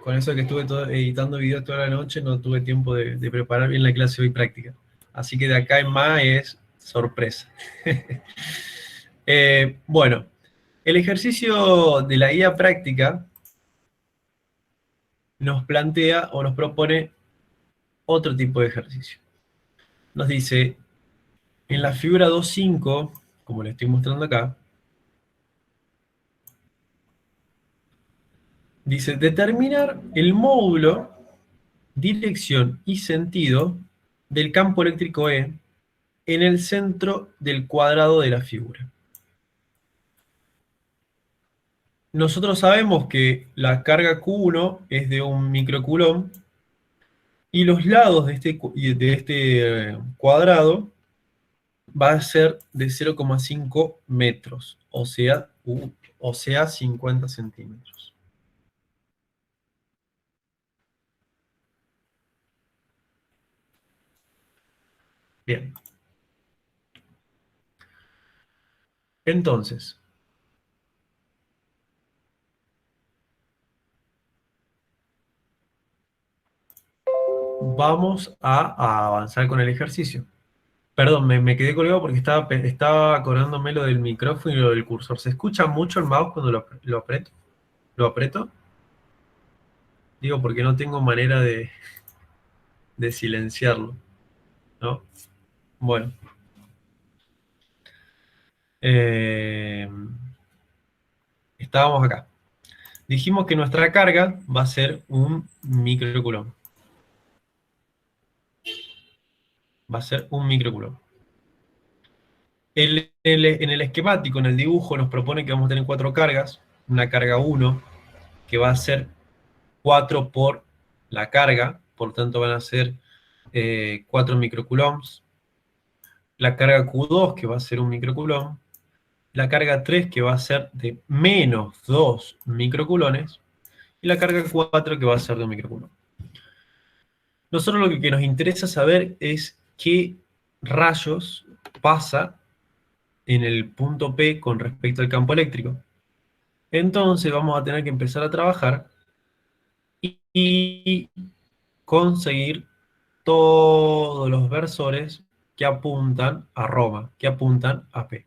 Con eso que estuve editando videos toda la noche, no tuve tiempo de preparar bien la clase hoy práctica. Así que de acá en más es sorpresa. Bueno, el ejercicio de la guía práctica nos plantea o nos propone otro tipo de ejercicio. Nos dice, en la figura 2.5, como le estoy mostrando acá, dice, determinar el módulo, dirección y sentido del campo eléctrico E en el centro del cuadrado de la figura. Nosotros sabemos que la carga Q1 es de 1 microcoulomb y los lados de este cuadrado va a ser de 0,5 metros, o sea 50 centímetros. Bien. Entonces, vamos a avanzar con el ejercicio. Perdón, me quedé colgado porque estaba acordándome lo del micrófono y lo del cursor. ¿Se escucha mucho el mouse cuando lo aprieto? ¿Lo aprieto? Digo, porque no tengo manera de silenciarlo, ¿no? Bueno. Eh, Estábamos acá. Dijimos que nuestra carga va a ser 1 microcoulomb. Va a ser 1 microcoulomb. En el esquemático, en el dibujo, nos propone que vamos a tener 4 cargas. Una carga 1, que va a ser 4 por la carga, por lo tanto van a ser 4 microcoulombs. La carga Q2, que va a ser 1 microcoulomb. La carga 3, que va a ser de menos 2 microcoulombs. Y la carga 4, que va a ser de 1 microcoulomb. Nosotros lo que nos interesa saber es qué rayos pasa en el punto P con respecto al campo eléctrico. Entonces vamos a tener que empezar a trabajar y conseguir todos los versores que apuntan a Roma, que apuntan a P.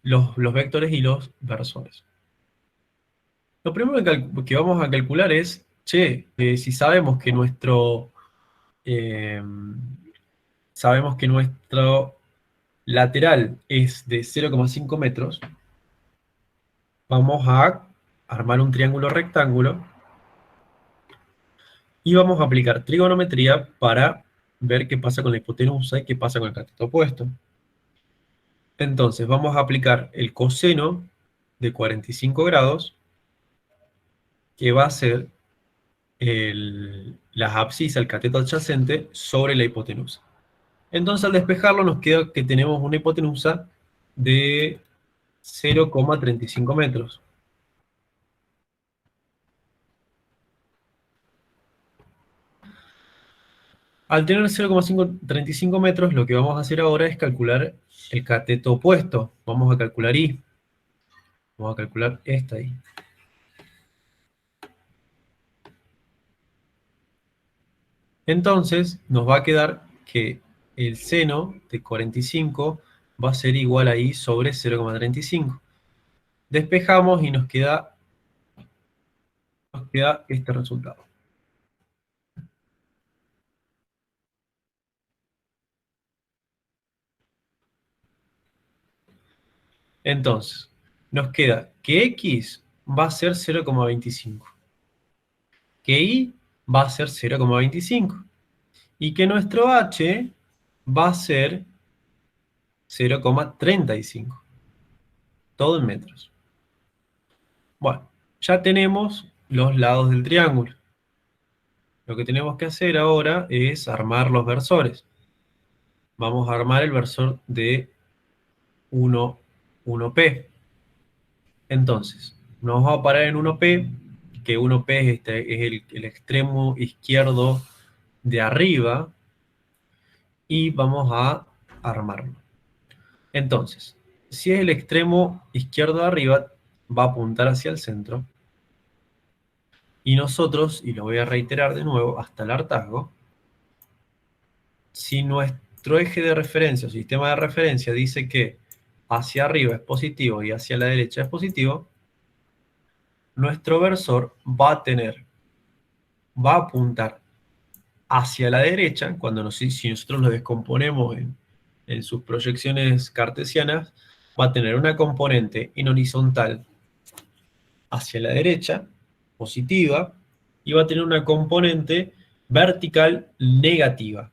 Los vectores y los versores. Lo primero que vamos a calcular es, si eh, sabemos que nuestro lateral es de 0,5 metros, vamos a armar un triángulo rectángulo y vamos a aplicar trigonometría para ver qué pasa con la hipotenusa y qué pasa con el cateto opuesto. Entonces vamos a aplicar el coseno de 45 grados, que va a ser la abscisa, el cateto adyacente, sobre la hipotenusa. Entonces al despejarlo nos queda que tenemos una hipotenusa de 0,35 metros. Al tener 0,35 metros, lo que vamos a hacer ahora es calcular el cateto opuesto. Vamos a calcular I. Vamos a calcular esta I. Entonces, nos va a quedar que el seno de 45 va a ser igual a I sobre 0,35. Despejamos y nos queda este resultado. Entonces, nos queda que X va a ser 0,25, que Y va a ser 0,25 y que nuestro H va a ser 0,35, todo en metros. Bueno, ya tenemos los lados del triángulo. Lo que tenemos que hacer ahora es armar los versores. Vamos a armar el versor de 1P. Entonces, nos vamos a parar en 1P que 1P es, es el extremo izquierdo de arriba, y vamos a armarlo. Entonces, si es el extremo izquierdo de arriba, va a apuntar hacia el centro, y nosotros, y lo voy a reiterar de nuevo hasta el hartazgo, si nuestro eje de referencia o sistema de referencia dice que hacia arriba es positivo y hacia la derecha es positivo, nuestro versor va a apuntar hacia la derecha, si nosotros lo descomponemos en sus proyecciones cartesianas, va a tener una componente en horizontal hacia la derecha, positiva, y va a tener una componente vertical negativa.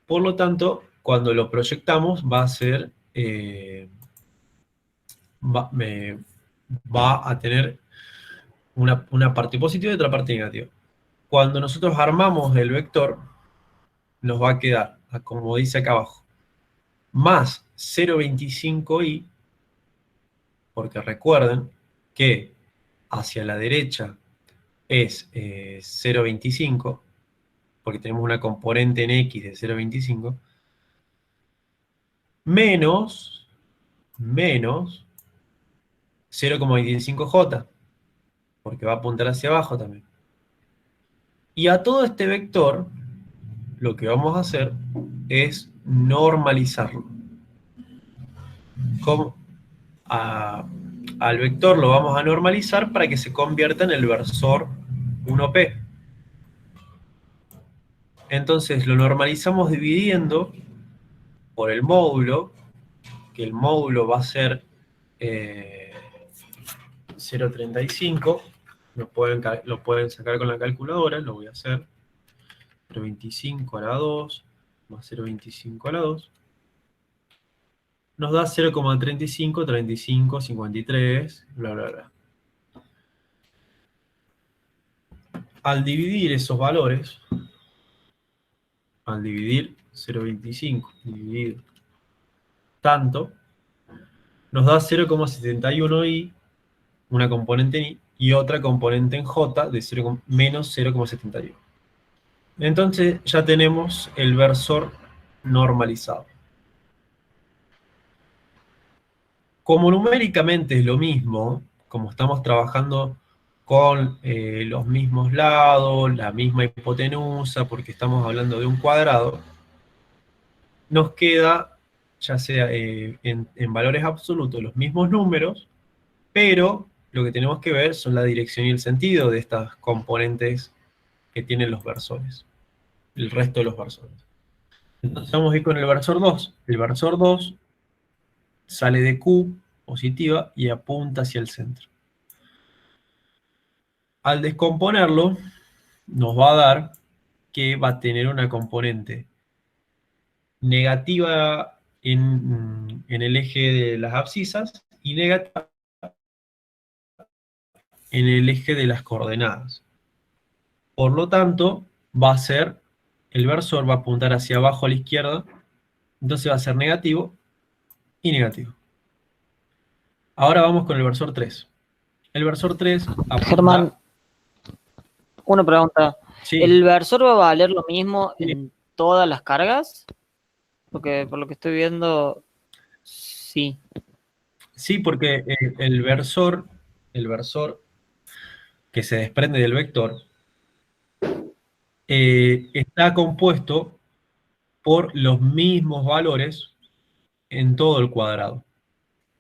Por lo tanto, cuando lo proyectamos va a ser, va a tener una parte positiva y otra parte negativa. Cuando nosotros armamos el vector, nos va a quedar, como dice acá abajo, más 0,25i, porque recuerden que hacia la derecha es 0,25, porque tenemos una componente en x de 0,25, menos 0,25j, porque va a apuntar hacia abajo también. Y a todo este vector, lo que vamos a hacer es normalizarlo. Al vector lo vamos a normalizar para que se convierta en el versor 1P. Entonces lo normalizamos dividiendo por el módulo, que el módulo va a ser 0,35. Lo pueden sacar con la calculadora, lo voy a hacer. 0,25 a la 2 más 0,25 a la 2 nos da 0,35, 35, 53, bla, bla, bla. Al dividir esos valores, al dividir 0,25 dividido tanto, nos da 0,71i, una componente en i, y otra componente en j de menos 0,71. Entonces ya tenemos el versor normalizado. Como numéricamente es lo mismo, como estamos trabajando con los mismos lados, la misma hipotenusa, porque estamos hablando de un cuadrado, nos queda, ya sea en valores absolutos, los mismos números, pero lo que tenemos que ver son la dirección y el sentido de estas componentes que tienen los versores, el resto de los versores. Entonces vamos a ir con el versor 2. El versor 2 sale de Q positiva y apunta hacia el centro. Al descomponerlo, nos va a dar que va a tener una componente negativa en el eje de las abscisas y negativa en el eje de las coordenadas. Por lo tanto, va a ser, el versor va a apuntar hacia abajo a la izquierda, entonces va a ser negativo y negativo. Ahora vamos con el versor 3. El versor 3 apunta... Germán, una pregunta. Sí. ¿El versor va a valer lo mismo en todas las cargas? Porque por lo que estoy viendo, sí. Sí, porque el versor que se desprende del vector está compuesto por los mismos valores en todo el cuadrado.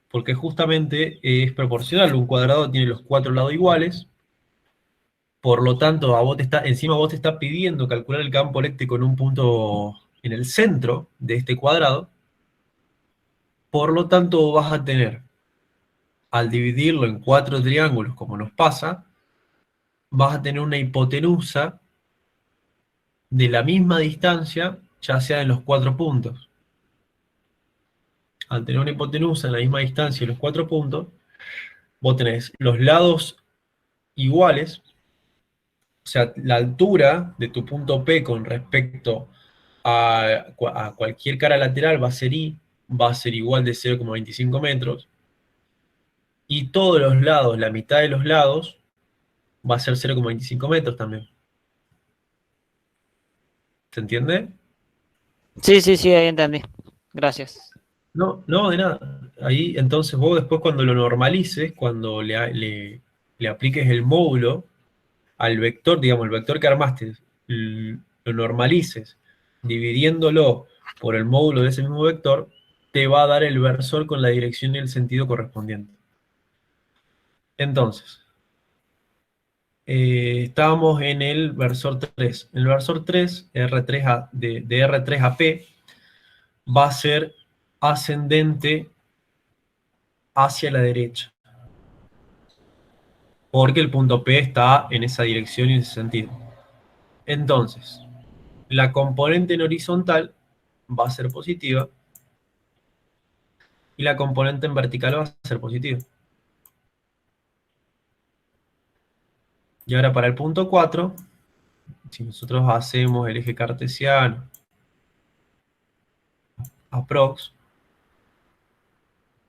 Porque justamente es proporcional. Un cuadrado tiene los 4 lados iguales. Por lo tanto, encima vos te está pidiendo calcular el campo eléctrico en un punto en el centro de este cuadrado. Por lo tanto, vas a tener, al dividirlo en 4 triángulos, como nos pasa, vas a tener una hipotenusa de la misma distancia, ya sea en los 4 puntos. Al tener una hipotenusa en la misma distancia en los 4 puntos, vos tenés los lados iguales, o sea, la altura de tu punto P con respecto a cualquier cara lateral va a ser I, va a ser igual de 0,25 metros, y todos los lados, la mitad de los lados, va a ser 0,25 metros también. ¿Se entiende? Sí, ahí entendí. Gracias. No, no, de nada. Ahí, entonces vos después cuando lo normalices, cuando le apliques el módulo al vector, digamos, el vector que armaste, lo normalices, dividiéndolo por el módulo de ese mismo vector, te va a dar el versor con la dirección y el sentido correspondiente. Entonces, estábamos en el versor 3. El versor 3, de R3 a P, va a ser ascendente hacia la derecha, porque el punto P está en esa dirección y en ese sentido. Entonces, la componente en horizontal va a ser positiva y la componente en vertical va a ser positiva. Y ahora para el punto 4, si nosotros hacemos el eje cartesiano, aprox,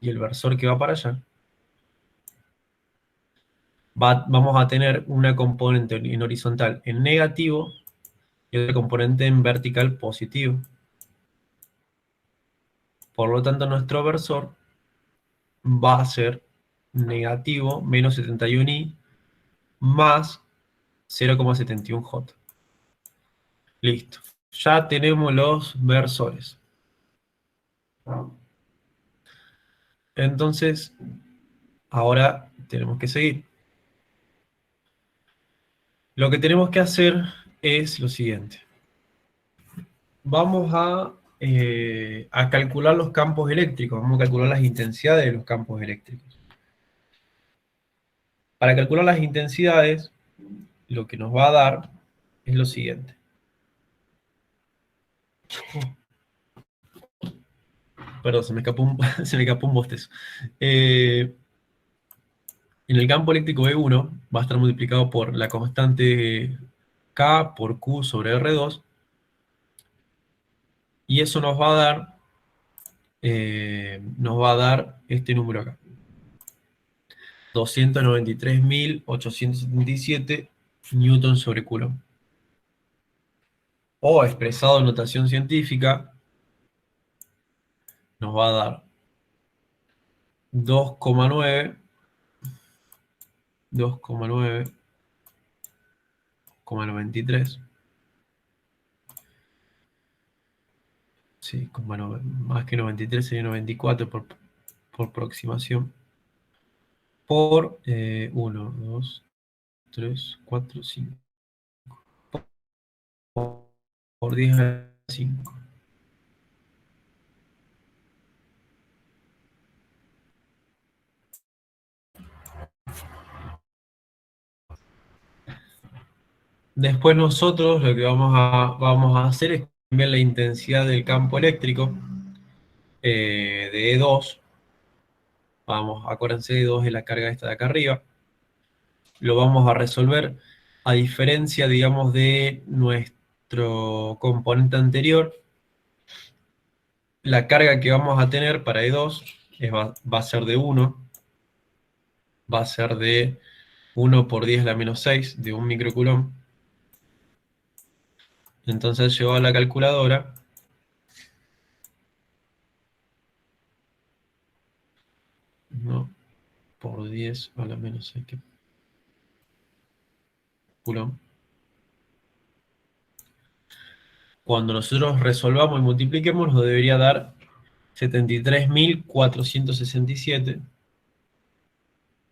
y el versor que va para allá, vamos a tener una componente en horizontal en negativo y otra componente en vertical positivo. Por lo tanto, nuestro versor va a ser negativo menos 71i más 0,71j. Listo. Ya tenemos los versores. Entonces, ahora tenemos que seguir. Lo que tenemos que hacer es lo siguiente. Vamos a calcular los campos eléctricos. Vamos a calcular las intensidades de los campos eléctricos. Para calcular las intensidades, lo que nos va a dar es lo siguiente. Perdón, se me escapó un bostezo. En el campo eléctrico E1 va a estar multiplicado por la constante K por Q sobre R2, y eso nos va a dar este número acá. 293.877 newton sobre coulomb. O expresado en notación científica, nos va a dar 2,9, 2,9,93. Sí, más que 93 sería 94 por aproximación. Por 1, 2, 3, 4, 5. Por 10 a la 5. Después nosotros lo que vamos a hacer es cambiar la intensidad del campo eléctrico de E2. Acuérdense, E2 es la carga esta de acá arriba. Lo vamos a resolver a diferencia, digamos, de nuestro componente anterior. La carga que vamos a tener para E2 va a ser de 1. Va a ser de 1 por 10 a la menos 6, de 1 microcoulomb. Entonces llevo a la calculadora. No, por 10 a la menos 6 coulomb. Cuando nosotros resolvamos y multipliquemos, nos debería dar 73.467,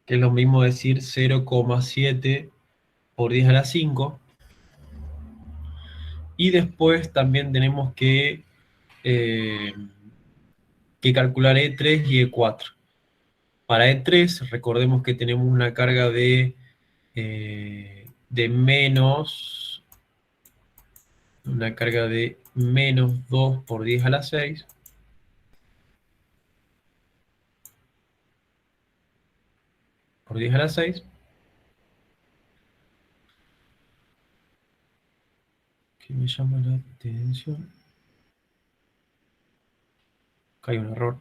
que es lo mismo decir 0,7 por 10 a la 5. Y después también tenemos eh, que calcular E3 y E4. Para E3, recordemos que tenemos una carga de menos 2 por 10 a la 6. Por 10 a la 6. Que me llama la atención. Acá hay un error.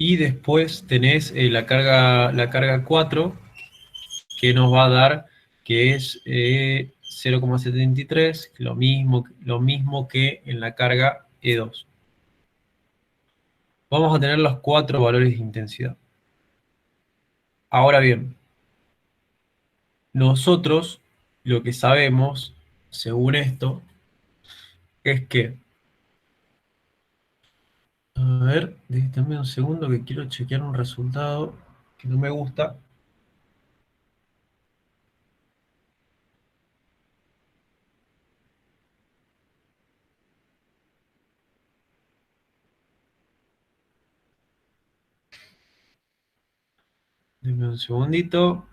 Y después tenés la carga 4, que nos va a dar, que es 0,73, lo mismo que en la carga E2. Vamos a tener los 4 valores de intensidad. Ahora bien, nosotros lo que sabemos, según esto, es que, a ver, déjame un segundo que quiero chequear un resultado que no me gusta. Deme un segundito.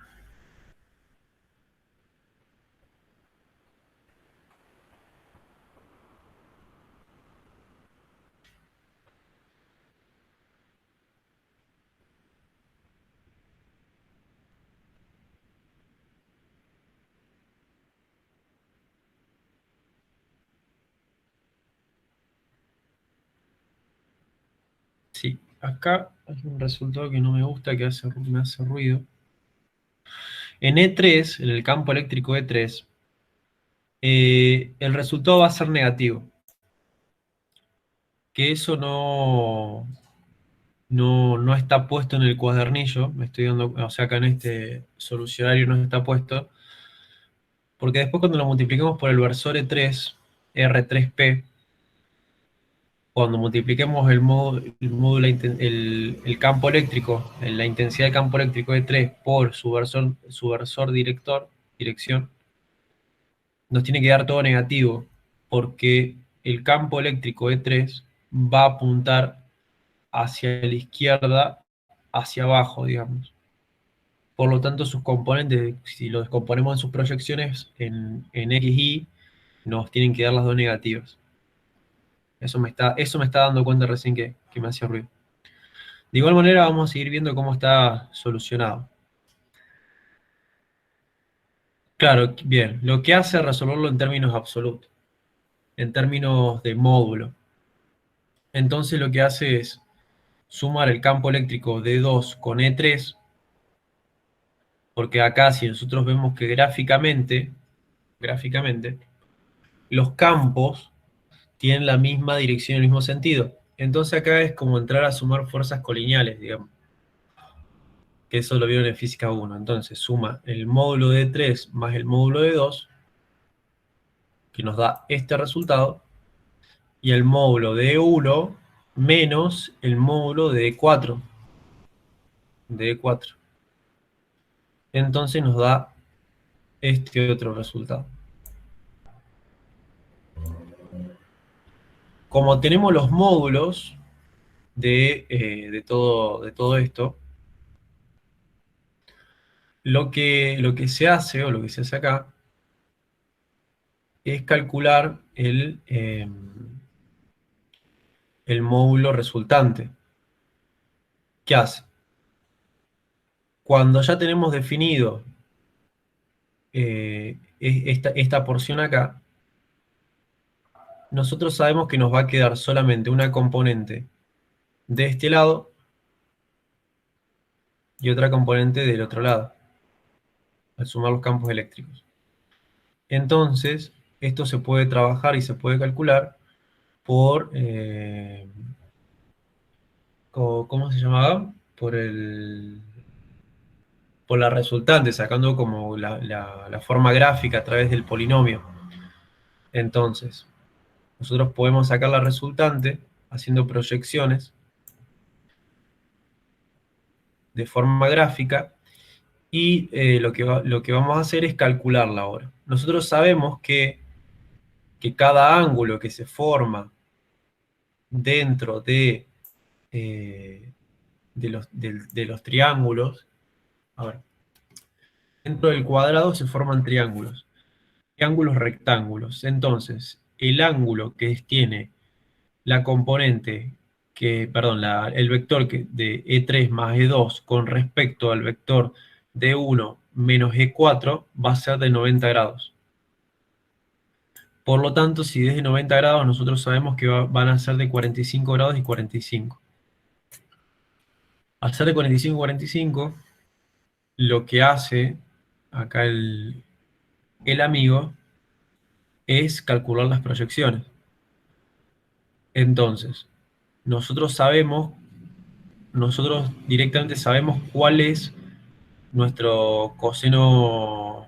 Sí, acá hay un resultado que no me gusta, que me hace ruido. En E3, en el campo eléctrico E3, el resultado va a ser negativo. Que eso no está puesto en el cuadernillo, me estoy dando, o sea, acá en este solucionario no está puesto, porque después cuando lo multiplicamos por el versor E3, R3P, cuando multipliquemos el campo eléctrico, la intensidad del campo eléctrico E3 por su versor dirección, nos tiene que dar todo negativo, porque el campo eléctrico E3 va a apuntar hacia la izquierda, hacia abajo, digamos. Por lo tanto, sus componentes, si lo descomponemos en sus proyecciones en X, Y, nos tienen que dar las dos negativas. Eso me está dando cuenta recién que me hacía ruido. De igual manera, vamos a seguir viendo cómo está solucionado. Claro, bien, lo que hace es resolverlo en términos absolutos, en términos de módulo. Entonces lo que hace es sumar el campo eléctrico de 2 con E3, porque acá si nosotros vemos que gráficamente, los campos tienen la misma dirección y el mismo sentido. Entonces acá es como entrar a sumar fuerzas colineales, digamos. Que eso lo vieron en física 1. Entonces suma el módulo de 3 más el módulo de 2, que nos da este resultado, y el módulo de 1 menos el módulo de 4. Entonces nos da este otro resultado. Como tenemos los módulos de todo esto, lo que se hace, o lo que se hace acá, es calcular el módulo resultante. ¿Qué hace? Cuando ya tenemos definido esta porción acá, nosotros sabemos que nos va a quedar solamente una componente de este lado y otra componente del otro lado, al sumar los campos eléctricos. Entonces, esto se puede trabajar y se puede calcular por, ¿cómo se llamaba? Por la resultante, sacando como la forma gráfica a través del polinomio. Entonces, nosotros podemos sacar la resultante haciendo proyecciones de forma gráfica y lo que vamos a hacer es calcularla ahora. Nosotros sabemos que cada ángulo que se forma dentro de los triángulos, a ver, dentro del cuadrado se forman triángulos rectángulos. Entonces, el ángulo que tiene la componente, el vector de E3 más E2 con respecto al vector de E1 menos E4 va a ser de 90 grados. Por lo tanto, si es de 90 grados, nosotros sabemos que van a ser de 45 grados y 45. Al ser de 45 a 45, lo que hace acá el amigo es calcular las proyecciones. Entonces, nosotros directamente sabemos cuál es nuestro coseno,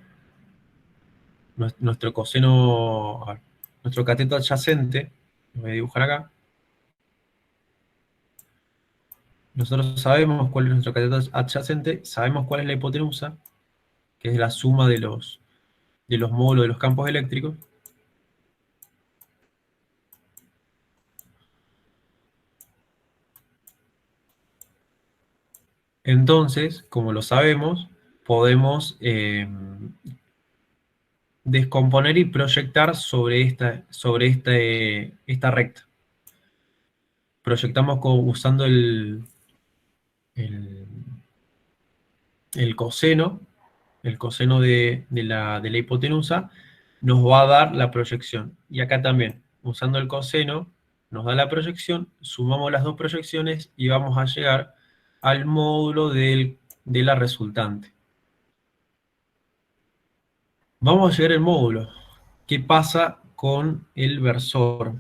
nuestro coseno, a ver, nuestro cateto adyacente. Lo voy a dibujar acá. Nosotros sabemos cuál es nuestro cateto adyacente, sabemos cuál es la hipotenusa, que es la suma de los módulos de los campos eléctricos. Entonces, como lo sabemos, podemos descomponer y proyectar sobre esta recta. Proyectamos usando el, el coseno de la hipotenusa, nos va a dar la proyección. Y acá también, usando el coseno, nos da la proyección, sumamos las dos proyecciones y vamos a llegar al módulo de la resultante. Vamos a llegar al módulo. ¿Qué pasa con el versor?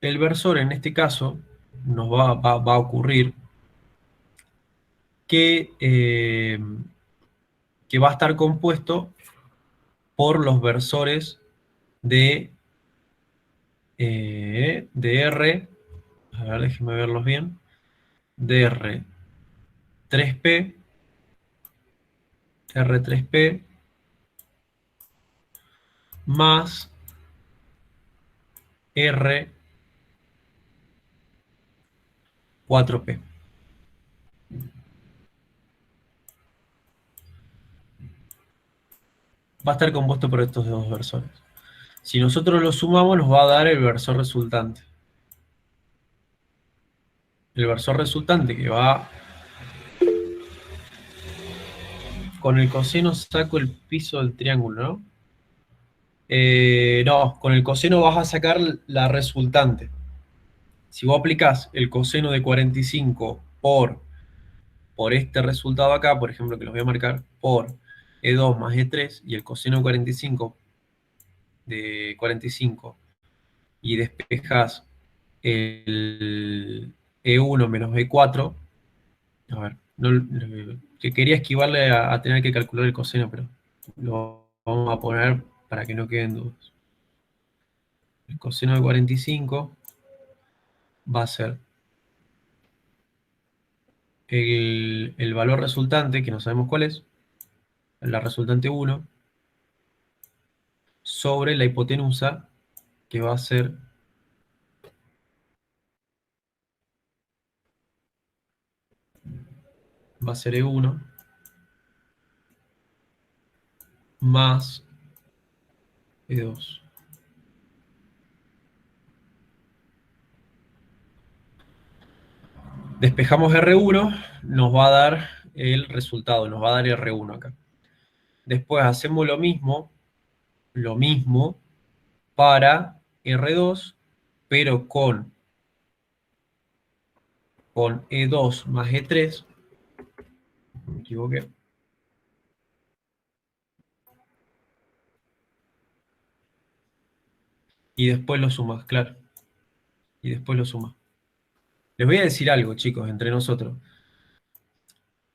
El versor, en este caso, nos va a ocurrir que va a estar compuesto por los versores de R, a ver, déjenme verlos bien, DR3P, R3P, más R4P. Va a estar compuesto por estos dos versores. Si nosotros lo sumamos, nos va a dar el versor resultante. El versor resultante que va... Con el coseno saco el piso del triángulo, ¿no? No, con el coseno vas a sacar la resultante. Si vos aplicás el coseno de 45 por este resultado acá, por ejemplo, que los voy a marcar, por E2 más E3, y el coseno de 45 y despejas el E1 menos E4, a ver, que quería esquivarle a tener que calcular el coseno, pero lo vamos a poner para que no queden dudas. El coseno de 45 va a ser el valor resultante, que no sabemos cuál es, la resultante 1, sobre la hipotenusa, que va a ser E1 más E2. Despejamos R1, nos va a dar el resultado, nos va a dar R1 acá. Después hacemos lo mismo para R2, pero con E2 más E3, me equivoqué. Y después lo sumas, claro. Y después lo sumas. Les voy a decir algo, chicos, entre nosotros.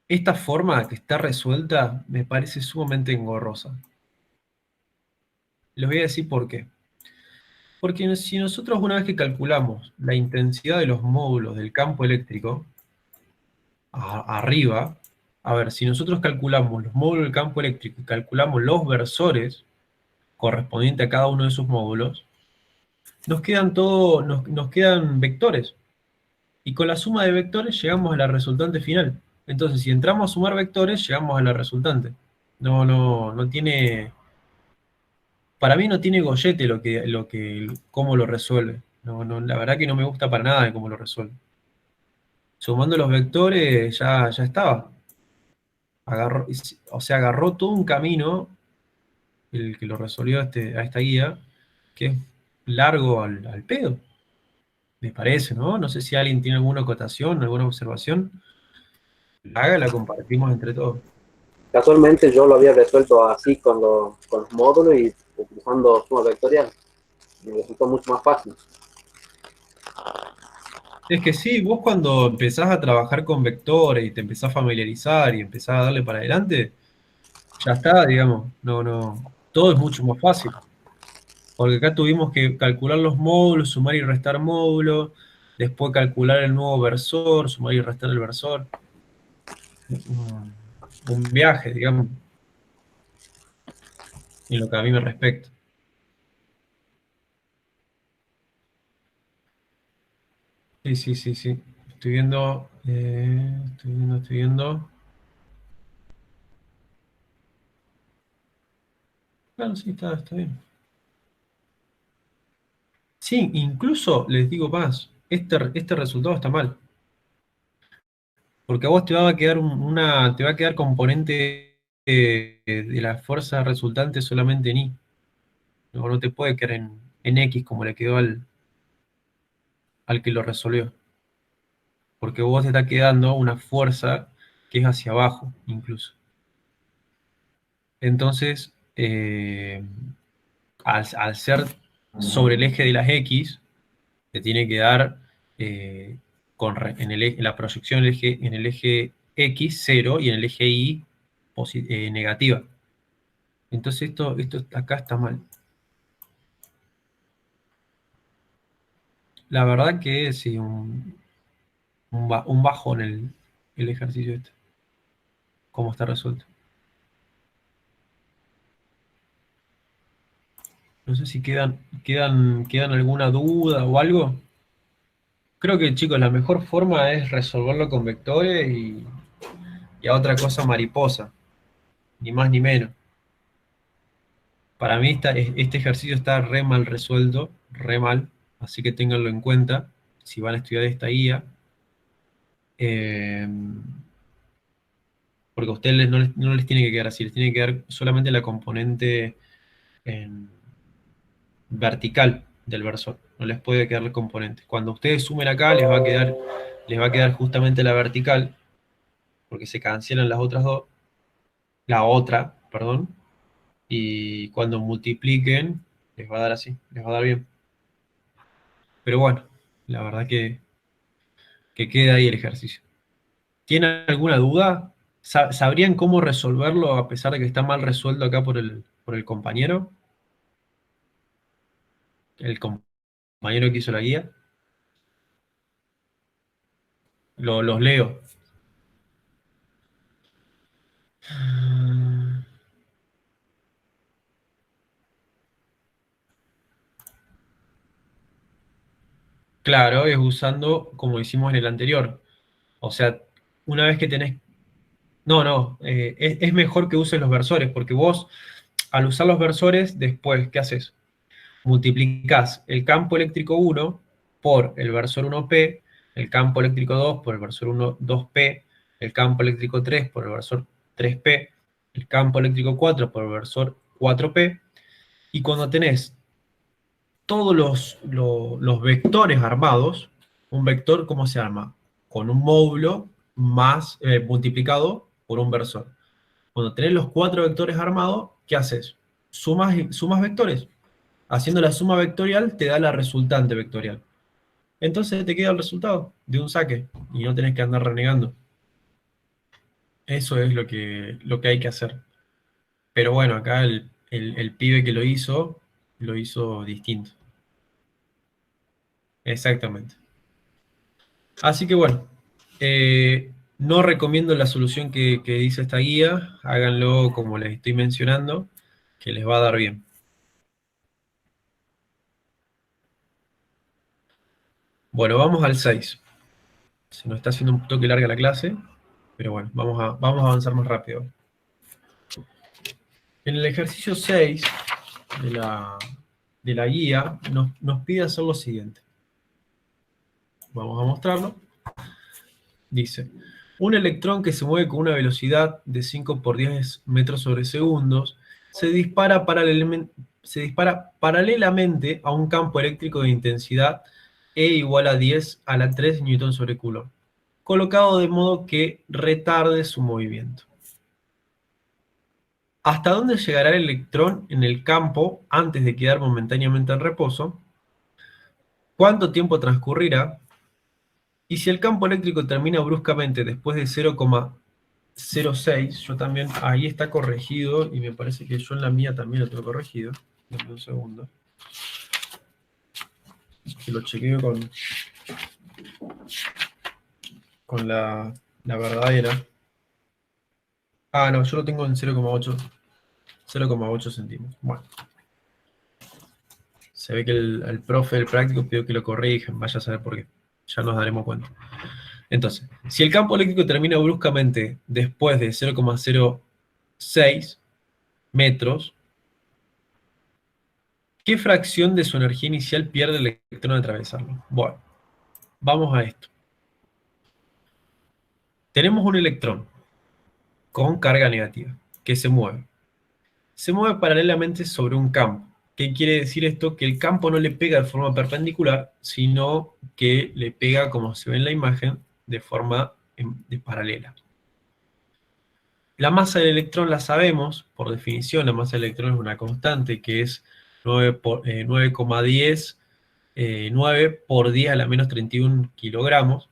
Esta forma que está resuelta me parece sumamente engorrosa. Les voy a decir por qué. Porque si nosotros una vez que calculamos la intensidad de los módulos del campo eléctrico, arriba, a ver, si nosotros calculamos los módulos del campo eléctrico y calculamos los versores correspondientes a cada uno de esos módulos, nos quedan vectores. Y con la suma de vectores llegamos a la resultante final. Entonces, si entramos a sumar vectores, llegamos a la resultante. No tiene... Para mí no tiene gollete cómo lo resuelve. La verdad que no me gusta para nada de cómo lo resuelve. Sumando los vectores ya estaba. Agarró todo un camino, el que lo resolvió a esta guía, que es largo al pedo. Me parece, ¿no? No sé si alguien tiene alguna acotación, alguna observación. La compartimos entre todos. Casualmente yo lo había resuelto así con los módulos y utilizando suma vectorial. Me resultó mucho más fácil. Es que sí, vos cuando empezás a trabajar con vectores y te empezás a familiarizar y empezás a darle para adelante, ya está, digamos, todo es mucho más fácil. Porque acá tuvimos que calcular los módulos, sumar y restar módulos, después calcular el nuevo versor, sumar y restar el versor. Un, un viaje, digamos, en lo que a mí me respecta. Sí, sí, sí, sí. Estoy viendo. Claro, sí, está bien. Sí, incluso les digo más, este resultado está mal, porque a vos te va a quedar te va a quedar componente de la fuerza resultante solamente en Y. No te puede quedar en X como le quedó al que lo resolvió, porque vos te está quedando una fuerza que es hacia abajo, incluso. Entonces, al ser sobre el eje de las X, te tiene que dar en la proyección en el eje X 0 y en el eje Y negativa. Entonces esto acá está mal. La verdad que sí, un bajón el ejercicio este, cómo está resuelto. No sé si quedan alguna duda o algo. Creo que, chicos, la mejor forma es resolverlo con vectores y a otra cosa mariposa, ni más ni menos. Para mí este ejercicio está re mal resuelto, re mal, así que ténganlo en cuenta si van a estudiar esta guía. Eh, porque a ustedes no les tiene que quedar así, les tiene que quedar solamente la componente en vertical del versor, no les puede quedar el componente. Cuando ustedes sumen acá les va a quedar justamente la vertical, porque se cancelan las otras dos, la otra, perdón, y cuando multipliquen les va a dar así, les va a dar bien. Pero bueno, la verdad que queda ahí el ejercicio. ¿Tienen alguna duda? ¿Sabrían cómo resolverlo a pesar de que está mal resuelto acá por el compañero? El compañero que hizo la guía. Los leo. Claro, es usando como hicimos en el anterior. O sea, una vez que tenés... No, es mejor que uses los versores, porque vos, al usar los versores, después, ¿qué haces? Multiplicás el campo eléctrico 1 por el versor 1P, el campo eléctrico 2 por el versor 2P, el campo eléctrico 3 por el versor 3P, el campo eléctrico 4 por el versor 4P, y cuando tenés todos los vectores armados, un vector, ¿cómo se arma? Con un módulo más multiplicado por un versor. Cuando tenés los 4 vectores armados, ¿qué haces? Sumas vectores. Haciendo la suma vectorial te da la resultante vectorial. Entonces te queda el resultado de un saque y no tenés que andar renegando. Eso es lo que hay que hacer. Pero bueno, acá el pibe que lo hizo distinto. Exactamente. Así que bueno, no recomiendo la solución que dice esta guía. Háganlo como les estoy mencionando, que les va a dar bien. Bueno, vamos al 6. Se nos está haciendo un toque larga la clase, pero bueno, vamos a avanzar más rápido. En el ejercicio 6 de la guía nos pide hacer lo siguiente. Vamos a mostrarlo. Dice, un electrón que se mueve con una velocidad de 5 por 10 metros sobre segundos se dispara paralelamente a un campo eléctrico de intensidad E igual a 10 a la 3 newton sobre coulomb, colocado de modo que retarde su movimiento. ¿Hasta dónde llegará el electrón en el campo antes de quedar momentáneamente en reposo? ¿Cuánto tiempo transcurrirá? Y si el campo eléctrico termina bruscamente después de 0,06, yo también, ahí está corregido, y me parece que yo en la mía también lo tengo corregido. Dame un segundo. Que lo chequeo con la verdadera. Ah, no, yo lo tengo en 0,8 centímetros. Bueno, se ve que el profe del práctico pidió que lo corrijan, vaya a saber por qué. Ya nos daremos cuenta. Entonces, si el campo eléctrico termina bruscamente después de 0,06 metros, ¿qué fracción de su energía inicial pierde el electrón al atravesarlo? Bueno, vamos a esto. Tenemos un electrón con carga negativa que se mueve. Se mueve paralelamente sobre un campo. ¿Qué quiere decir esto? Que el campo no le pega de forma perpendicular, sino que le pega, como se ve en la imagen, de forma paralela. La masa del electrón la sabemos, por definición, la masa del electrón es una constante que es 9,10, 9 por 10 a la menos 31 kilogramos.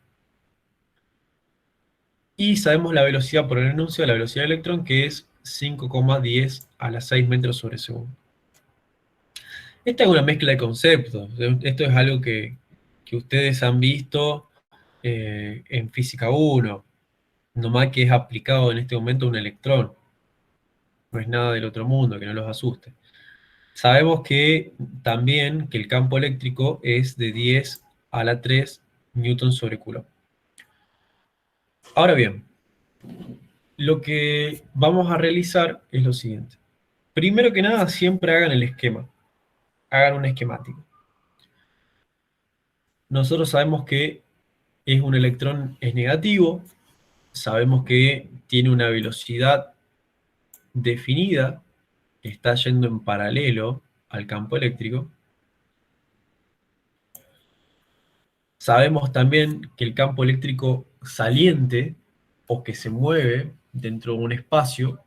Y sabemos la velocidad por el enunciado, la velocidad del electrón, que es 5,10 a la 6 metros sobre segundo. Esta es una mezcla de conceptos. Esto es algo que ustedes han visto en Física 1, nomás que es aplicado en este momento a un electrón. No es nada del otro mundo, que no los asuste. Sabemos que también que el campo eléctrico es de 10 a la 3 newton sobre coulomb. Ahora bien, lo que vamos a realizar es lo siguiente. Primero que nada, siempre hagan el esquema. Hagan un esquemático. Nosotros sabemos que un electrón es negativo, sabemos que tiene una velocidad definida, que está yendo en paralelo al campo eléctrico. Sabemos también que el campo eléctrico saliente, o que se mueve dentro de un espacio,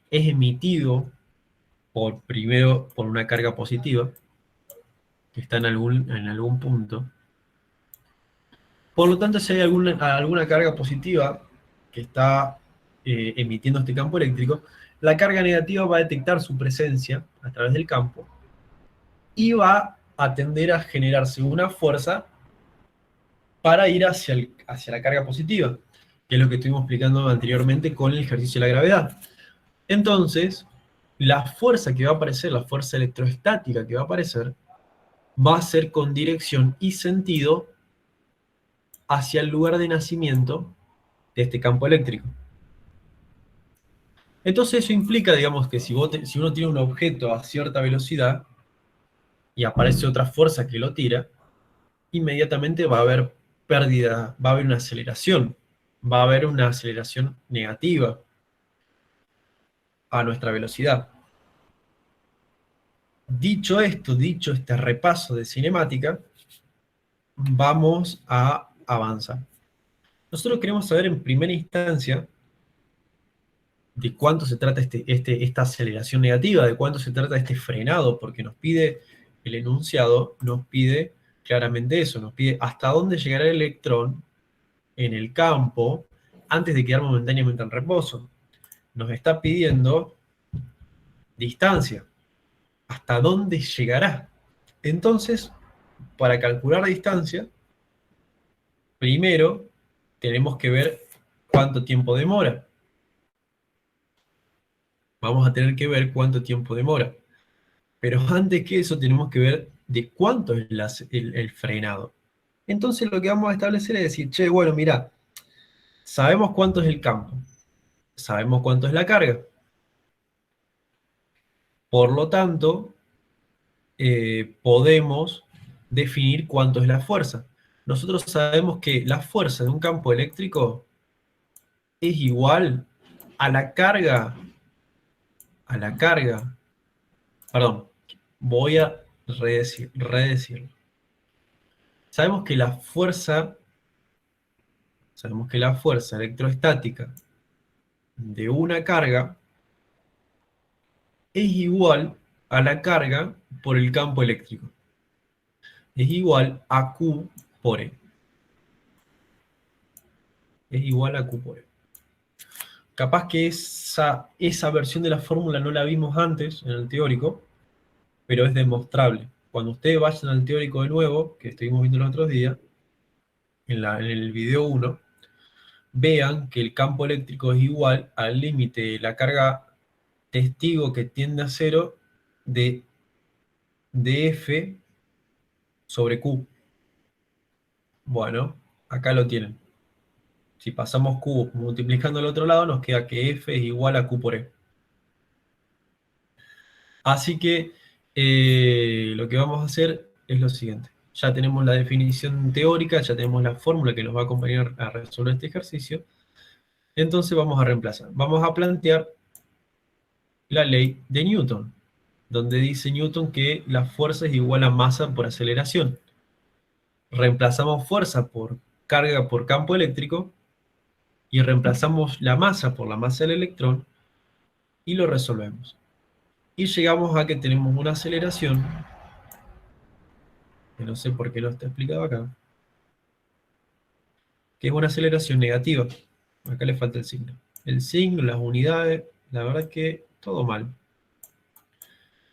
es emitido primero por una carga positiva, que está en algún punto. Por lo tanto, si hay alguna carga positiva que está emitiendo este campo eléctrico, la carga negativa va a detectar su presencia a través del campo y va a tender a generarse una fuerza para ir hacia la carga positiva, que es lo que estuvimos explicando anteriormente con el ejercicio de la gravedad. Entonces, la fuerza que va a aparecer, la fuerza electrostática que va a aparecer, va a ser con dirección y sentido hacia el lugar de nacimiento de este campo eléctrico. Entonces eso implica, digamos, que si uno tiene un objeto a cierta velocidad y aparece otra fuerza que lo tira, inmediatamente va a haber pérdida, va a haber una aceleración negativa a nuestra velocidad. Dicho este repaso de cinemática, vamos a avanzar. Nosotros queremos saber en primera instancia de cuánto se trata esta aceleración negativa, de cuánto se trata este frenado, porque nos pide el enunciado, nos pide claramente eso, nos pide hasta dónde llegará el electrón en el campo antes de quedar momentáneamente en reposo. Nos está pidiendo distancia, hasta dónde llegará. Entonces, para calcular la distancia, primero tenemos que ver cuánto tiempo demora. Vamos a tener que ver cuánto tiempo demora. Pero antes que eso tenemos que ver de cuánto es el frenado. Entonces lo que vamos a establecer es decir, che, bueno, mira, sabemos cuánto es el campo, sabemos cuánto es la carga. Por lo tanto, podemos definir cuánto es la fuerza. Nosotros sabemos que la fuerza de un campo eléctrico es igual a la carga, perdón, voy a redecirlo. Sabemos que la fuerza electrostática de una carga es igual a la carga por el campo eléctrico. Es igual a Q por E. Es igual a Q por E. Capaz que esa versión de la fórmula no la vimos antes en el teórico, pero es demostrable. Cuando ustedes vayan al teórico de nuevo, que estuvimos viendo los otros días, en el video 1, vean que el campo eléctrico es igual al límite de la carga testigo que tiende a cero de F sobre Q. Bueno, acá lo tienen. Si pasamos Q multiplicando al otro lado, nos queda que F es igual a Q por E. Así que lo que vamos a hacer es lo siguiente. Ya tenemos la definición teórica, ya tenemos la fórmula que nos va a acompañar a resolver este ejercicio. Entonces vamos a reemplazar. Vamos a plantear la ley de Newton, donde dice Newton que la fuerza es igual a masa por aceleración. Reemplazamos fuerza por carga por campo eléctrico y reemplazamos la masa por la masa del electrón y lo resolvemos. Y llegamos a que tenemos una aceleración, que no sé por qué lo está explicado acá, que es una aceleración negativa. Acá le falta el signo. El signo, las unidades, la verdad que todo mal.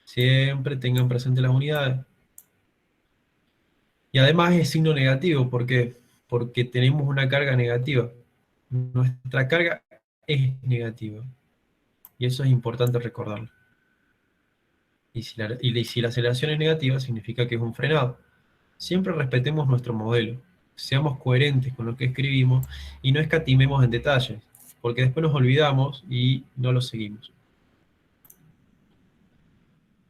Siempre tengan presente las unidades. Y además es signo negativo, ¿por qué? Porque tenemos una carga negativa. Nuestra carga es negativa. Y eso es importante recordarlo. Y si la aceleración es negativa, significa que es un frenado. Siempre respetemos nuestro modelo. Seamos coherentes con lo que escribimos y no escatimemos en detalles, porque después nos olvidamos y no lo seguimos.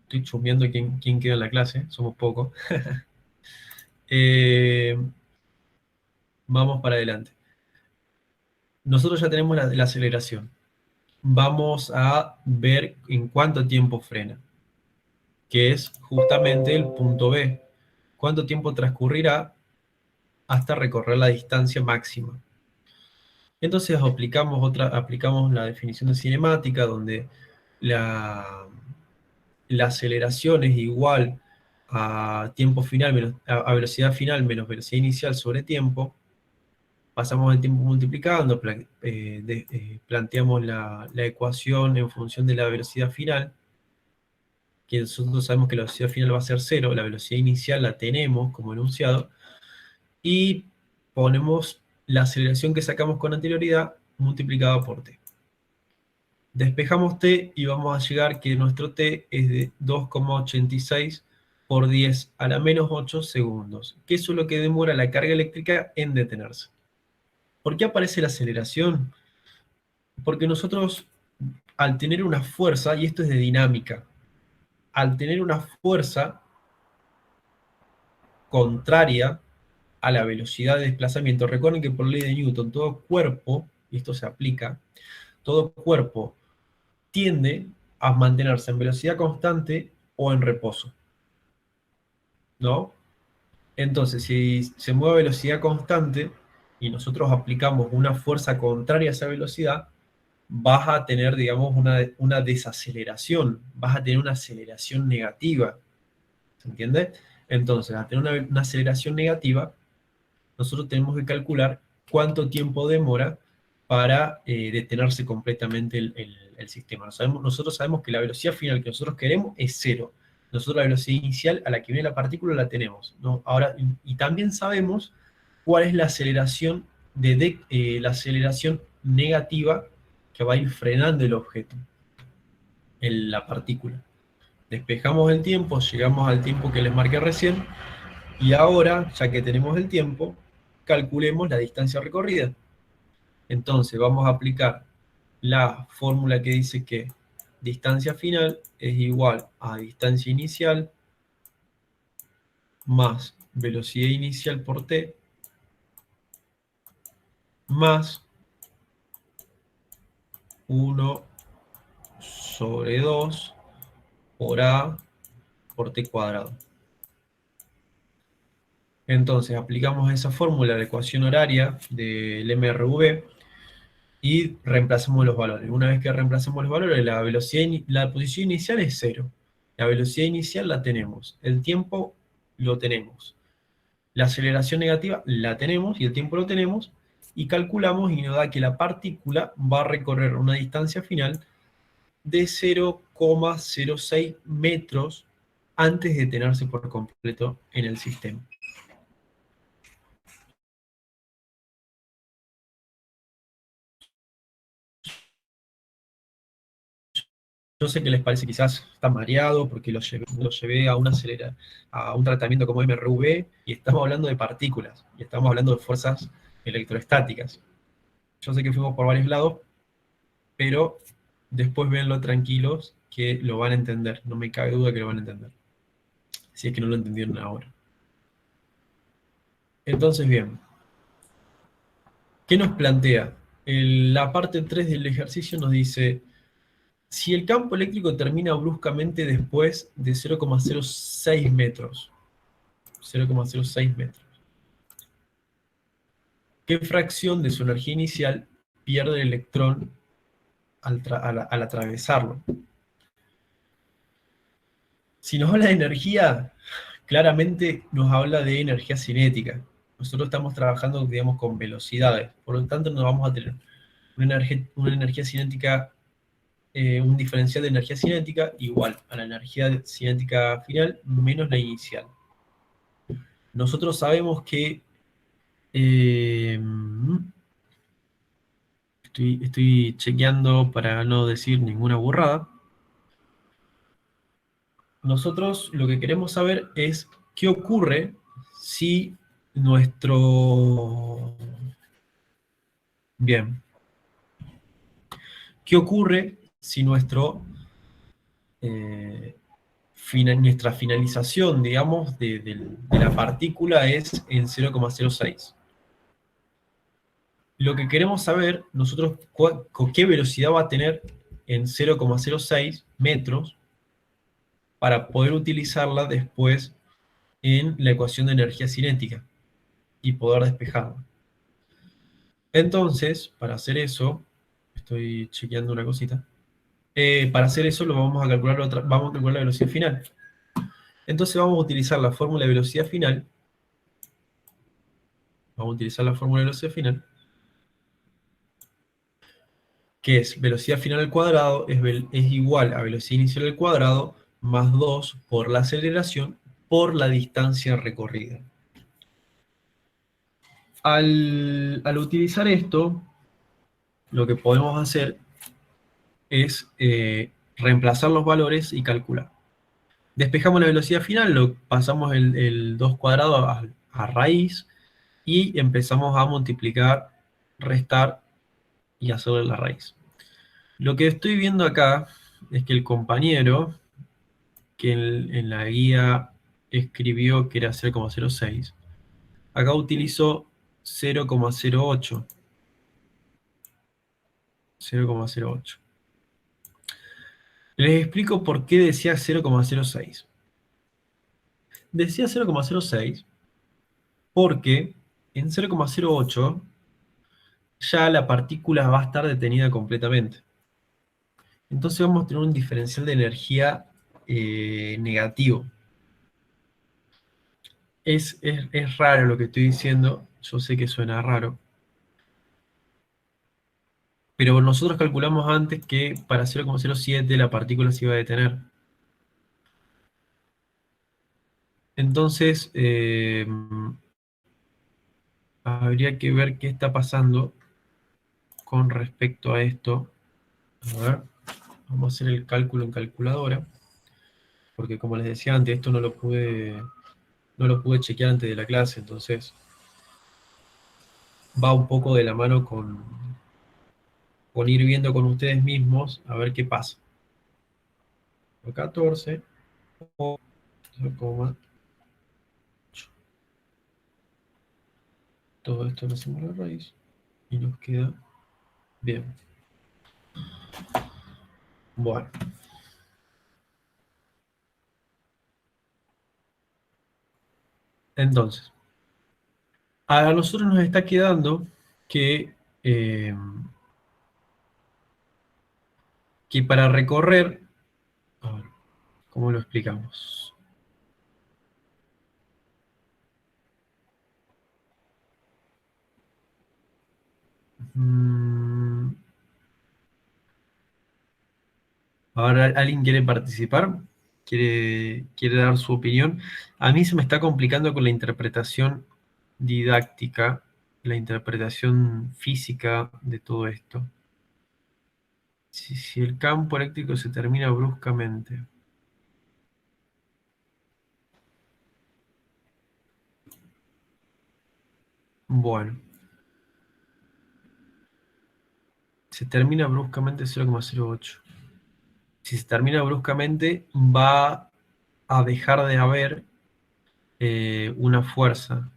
Estoy chusmeando quién queda en la clase, somos pocos. Vamos para adelante. Nosotros ya tenemos la aceleración. Vamos a ver en cuánto tiempo frena, que es justamente el punto B. ¿Cuánto tiempo transcurrirá hasta recorrer la distancia máxima? Entonces aplicamos la definición de cinemática, donde la aceleración es igual a tiempo final a velocidad final menos velocidad inicial sobre tiempo. Pasamos el tiempo multiplicando, planteamos la ecuación en función de la velocidad final, que nosotros sabemos que la velocidad final va a ser 0, la velocidad inicial la tenemos como enunciado, y ponemos la aceleración que sacamos con anterioridad multiplicada por t. Despejamos t y vamos a llegar que nuestro t es de 2,86 por 10 a la menos 8 segundos, que eso es lo que demora la carga eléctrica en detenerse. ¿Por qué aparece la aceleración? Porque nosotros, al tener una fuerza, y esto es de dinámica, al tener una fuerza contraria a la velocidad de desplazamiento, recuerden que por ley de Newton, todo cuerpo, y esto se aplica, todo cuerpo tiende a mantenerse en velocidad constante o en reposo, ¿no? Entonces, si se mueve a velocidad constante y nosotros aplicamos una fuerza contraria a esa velocidad, vas a tener, digamos, una desaceleración, vas a tener una aceleración negativa, ¿se entiende? Entonces, al tener una aceleración negativa, nosotros tenemos que calcular cuánto tiempo demora para detenerse completamente el sistema. Nosotros sabemos que la velocidad final que nosotros queremos es 0. Nosotros la velocidad inicial a la que viene la partícula la tenemos, ¿no? Ahora, y también sabemos cuál es la aceleración, la aceleración negativa que va a ir frenando el objeto, en la partícula. Despejamos el tiempo, llegamos al tiempo que les marqué recién, y ahora, ya que tenemos el tiempo, calculemos la distancia recorrida. Entonces vamos a aplicar la fórmula que dice que distancia final es igual a distancia inicial más velocidad inicial por t más 1 sobre 2 por a por t cuadrado. Entonces aplicamos esa fórmula, la ecuación horaria del MRV, y reemplazamos los valores. Una vez que reemplazamos los valores, la posición inicial es 0. La velocidad inicial la tenemos. El tiempo lo tenemos. La aceleración negativa la tenemos y el tiempo lo tenemos. Y calculamos y nos da que la partícula va a recorrer una distancia final de 0,06 metros antes de detenerse por completo en el sistema. Yo sé que les parece quizás está mareado porque lo llevé a a un tratamiento como MRV y estamos hablando de partículas y estamos hablando de fuerzas electrostáticas. Yo sé que fuimos por varios lados, pero después véanlo tranquilos que lo van a entender. No me cabe duda que lo van a entender. Si es que no lo entendieron ahora. Entonces, bien. ¿Qué nos plantea? La parte 3 del ejercicio nos dice, si el campo eléctrico termina bruscamente después de 0,06 metros, 0,06 metros, ¿qué fracción de su energía inicial pierde el electrón al atravesarlo? Si nos habla de energía, claramente nos habla de energía cinética. Nosotros estamos trabajando, digamos, con velocidades, por lo tanto nos vamos a tener una energía cinética, un diferencial de energía cinética igual a la energía cinética final menos la inicial. Nosotros sabemos que estoy chequeando para no decir ninguna burrada. Nosotros lo que queremos saber es qué ocurre si nuestro... Bien. ¿Qué ocurre si nuestra finalización, digamos, de la partícula es en 0,06? Lo que queremos saber, nosotros, con qué velocidad va a tener en 0,06 metros para poder utilizarla después en la ecuación de energía cinética y poder despejarla. Entonces, para hacer eso, estoy chequeando una cosita. Para hacer eso lo vamos a calcular la velocidad final. Entonces vamos a utilizar la fórmula de velocidad final. Vamos a utilizar la fórmula de velocidad final, que es velocidad final al cuadrado es igual a velocidad inicial al cuadrado más 2 por la aceleración por la distancia recorrida. Al utilizar esto, lo que podemos hacer es reemplazar los valores y calcular. Despejamos la velocidad final, lo pasamos el 2 cuadrado a raíz y empezamos a multiplicar, restar y hacer la raíz. Lo que estoy viendo acá es que el compañero que en la guía escribió que era 0,06, acá utilizó 0,08. 0,08. Les explico por qué decía 0,06. Decía 0,06 porque en 0,08 ya la partícula va a estar detenida completamente. Entonces vamos a tener un diferencial de energía negativo. Es raro lo que estoy diciendo, yo sé que suena raro, pero nosotros calculamos antes que para 0,07 la partícula se iba a detener. Entonces, habría que ver qué está pasando con respecto a esto. A ver, vamos a hacer el cálculo en calculadora, porque como les decía antes, esto no lo pude chequear antes de la clase, entonces va un poco de la mano con ir viendo con ustedes mismos a ver qué pasa. 14 o 0,8. Todo esto lo hacemos la raíz y nos queda bien. Bueno. Entonces, A nosotros nos está quedando eh, que para recorrer, a ver, ¿cómo lo explicamos? Mm, Ahora, ¿alguien quiere participar? ¿Quiere dar su opinión? A mí se me está complicando con la interpretación didáctica, la interpretación física de todo esto. Si el campo eléctrico se termina bruscamente. Bueno, se termina bruscamente 0,08. Si se termina bruscamente, va a dejar de haber una fuerza.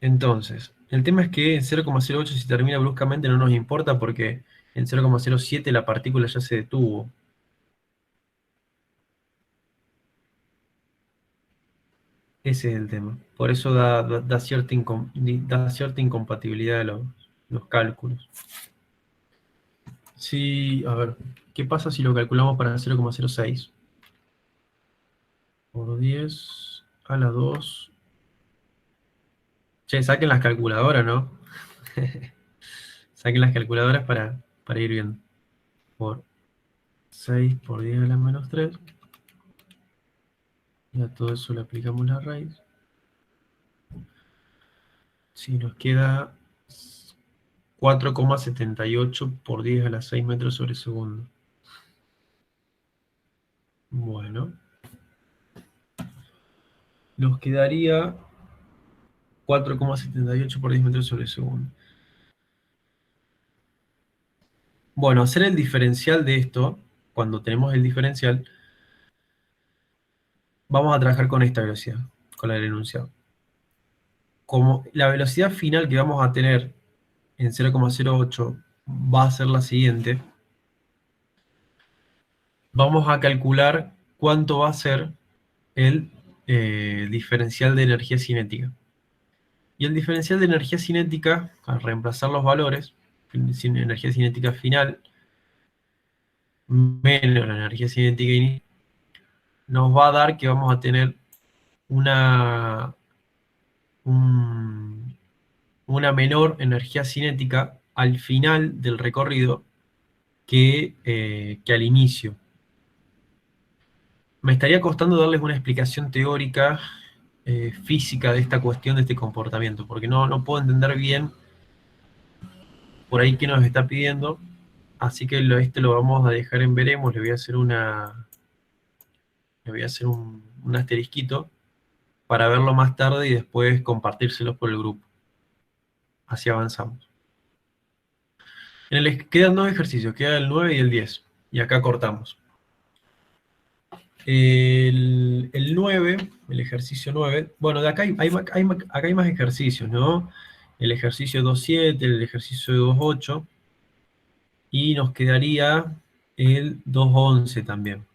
Entonces, el tema es que en 0,08 si termina bruscamente no nos importa porque en 0,07 la partícula ya se detuvo. Ese es el tema. Por eso da cierta incompatibilidad de los cálculos. Sí, a ver, ¿qué pasa si lo calculamos para 0,06? Por 10 a la 2. Che, saquen las calculadoras, ¿no? Saquen las calculadoras para ir viendo. Por 6 por 10 a la menos 3. Y a todo eso le aplicamos la raíz. Sí, nos queda 4,78 por 10 a la 6 metros sobre segundo. Bueno. Nos quedaría 4,78 por 10 metros sobre segundo. Bueno, hacer el diferencial de esto, cuando tenemos el diferencial, vamos a trabajar con esta velocidad, con la del enunciado. Como la velocidad final que vamos a tener en 0,08 va a ser la siguiente, vamos a calcular cuánto va a ser el diferencial de energía cinética. Y el diferencial de energía cinética, al reemplazar los valores, energía cinética final menos la energía cinética inicial, nos va a dar que vamos a tener una, una menor energía cinética al final del recorrido que al inicio. Me estaría costando darles una explicación teórica, física de esta cuestión, de este comportamiento, porque no puedo entender bien por ahí qué nos está pidiendo, así que este lo vamos a dejar en veremos, le voy a hacer un asterisquito para verlo más tarde y después compartírselos por el grupo. Así avanzamos. Quedan dos ejercicios, queda el 9 y el 10, y acá cortamos. El 9, el ejercicio 9, bueno, de acá acá hay más ejercicios, ¿no? El ejercicio 2.7, el ejercicio 2.8, y nos quedaría el 2.11 también.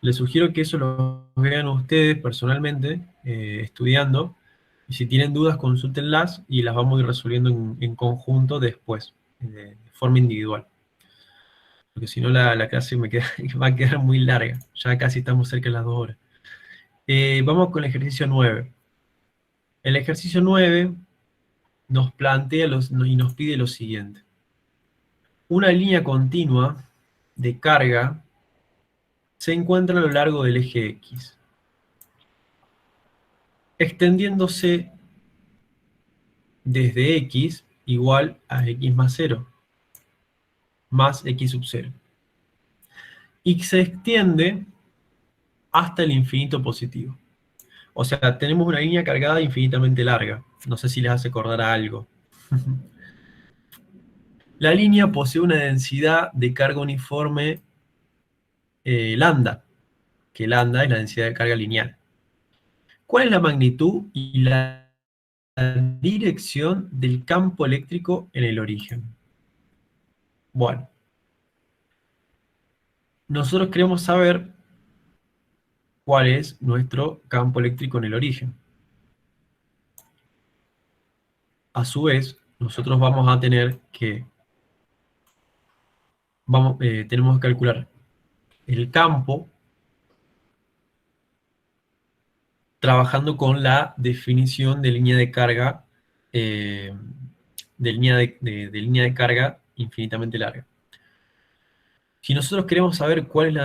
Les sugiero que eso lo vean ustedes personalmente, estudiando, y si tienen dudas, consúltenlas y las vamos a ir resolviendo en conjunto después, de forma individual. Porque si no la clase va a quedar muy larga, ya casi estamos cerca de las 2 horas. Vamos con el ejercicio 9. El ejercicio 9 nos plantea y nos pide lo siguiente. Una línea continua de carga se encuentra a lo largo del eje X, extendiéndose desde X igual a X más 0, más X sub 0. Y se extiende hasta el infinito positivo. O sea, tenemos una línea cargada infinitamente larga. No sé si les hace acordar a algo. La línea posee una densidad de carga uniforme lambda, que lambda es la densidad de carga lineal. ¿Cuál es la magnitud y la dirección del campo eléctrico en el origen? Bueno, nosotros queremos saber cuál es nuestro campo eléctrico en el origen. a su vez, nosotros vamos a tener que, tenemos que calcular el campo trabajando con la definición de línea de carga, de línea de carga infinitamente larga. Si nosotros queremos saber cuál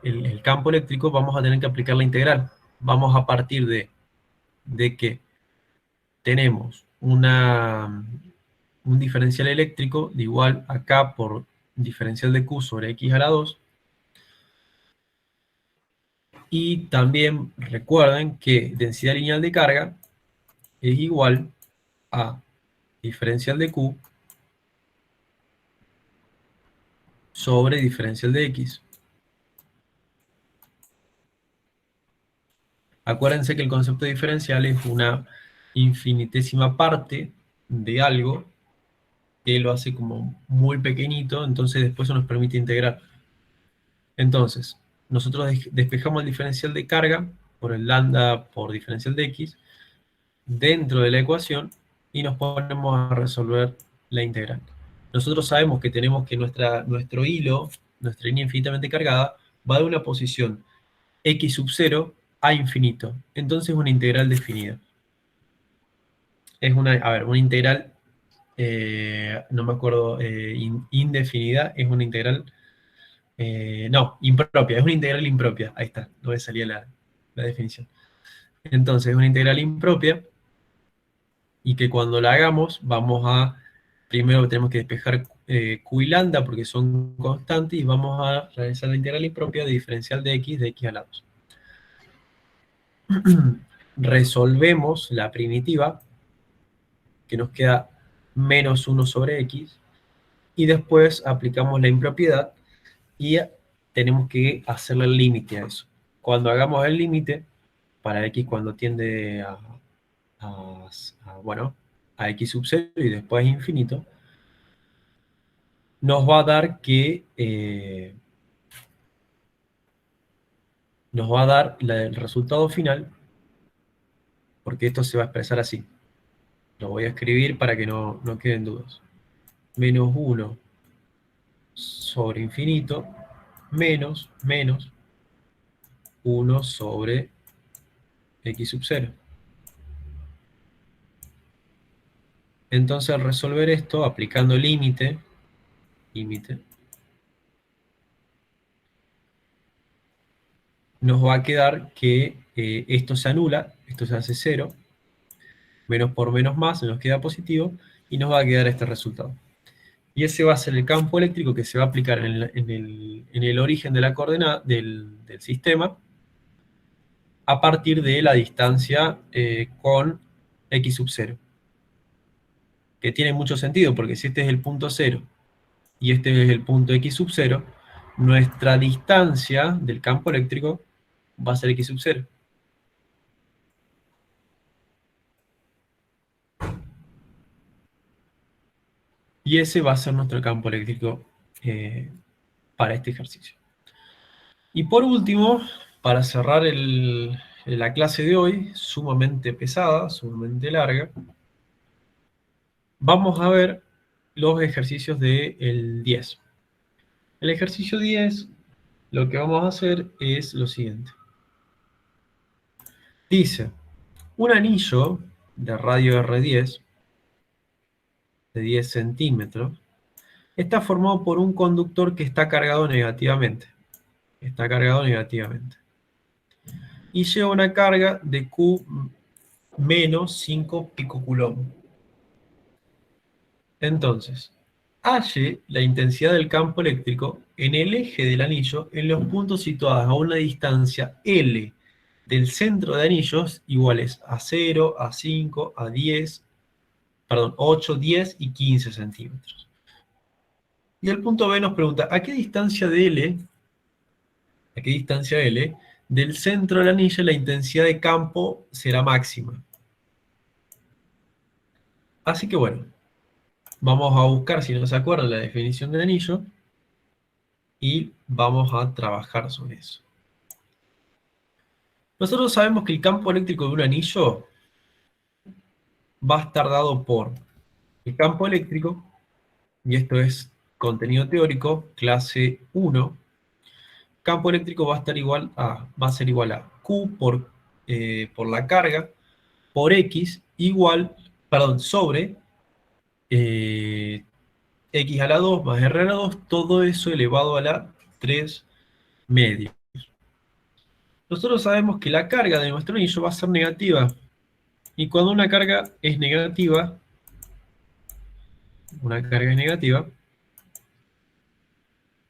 es el campo eléctrico, vamos a tener que aplicar la integral. Vamos a partir de que tenemos un diferencial eléctrico de igual a K por diferencial de Q sobre X a la 2. Y también recuerden que densidad lineal de carga es igual a diferencial de Q sobre diferencial de X. Acuérdense que el concepto de diferencial es una infinitésima parte de algo que lo hace como muy pequeñito, entonces después eso nos permite integrar. Entonces, nosotros despejamos el diferencial de carga por el lambda por diferencial de X dentro de la ecuación y nos ponemos a resolver la integral. Nosotros sabemos que tenemos que nuestro hilo, nuestra línea infinitamente cargada, va de una posición x sub 0 a infinito. Entonces es una integral definida. Es una integral, no me acuerdo, indefinida, es una integral, no, impropia, es una integral impropia. Ahí está, no me salía la definición. Entonces es una integral impropia y que cuando la hagamos primero tenemos que despejar Q y lambda porque son constantes y vamos a realizar la integral impropia de diferencial de x a la 2. Resolvemos la primitiva, que nos queda menos 1 sobre x, y después aplicamos la impropiedad y tenemos que hacerle el límite a eso. Cuando hagamos el límite, para x cuando tiende a x sub 0 y después a infinito, nos va a dar el resultado final, porque esto se va a expresar así. Lo voy a escribir para que no queden dudas. Menos 1 sobre infinito menos 1 sobre x sub 0. Entonces al resolver esto, aplicando límite, nos va a quedar que esto se anula, esto se hace 0, menos por menos más, nos queda positivo, y nos va a quedar este resultado. Y ese va a ser el campo eléctrico que se va a aplicar en el origen de la coordenada del sistema, a partir de la distancia con x sub 0. Que tiene mucho sentido, porque si este es el punto 0 y este es el punto x sub 0, nuestra distancia del campo eléctrico va a ser x sub 0. Y ese va a ser nuestro campo eléctrico para este ejercicio. Y por último, para cerrar la clase de hoy, sumamente pesada, sumamente larga, vamos a ver los ejercicios del 10. El ejercicio 10, lo que vamos a hacer es lo siguiente. Dice, un anillo de radio R10, de 10 centímetros, está formado por un conductor que está cargado negativamente. Está cargado negativamente. Y lleva una carga de Q menos 5 picocoulomb. Entonces, halle la intensidad del campo eléctrico en el eje del anillo en los puntos situados a una distancia L del centro de anillos iguales a 0, a 5, a 10, perdón, 8, 10 y 15 centímetros. Y el punto B nos pregunta, ¿a qué distancia de L, del centro del anillo la intensidad de campo será máxima? Así que bueno, vamos a buscar, si no se acuerdan, la definición del anillo y vamos a trabajar sobre eso. Nosotros sabemos que el campo eléctrico de un anillo va a estar dado por el campo eléctrico, y esto es contenido teórico, clase 1. Campo eléctrico va a ser igual a Q por la carga, por X sobre X a la 2 más R a la 2, todo eso elevado a la 3 media. Nosotros sabemos que la carga de nuestro anillo va a ser negativa. Y cuando una carga es negativa,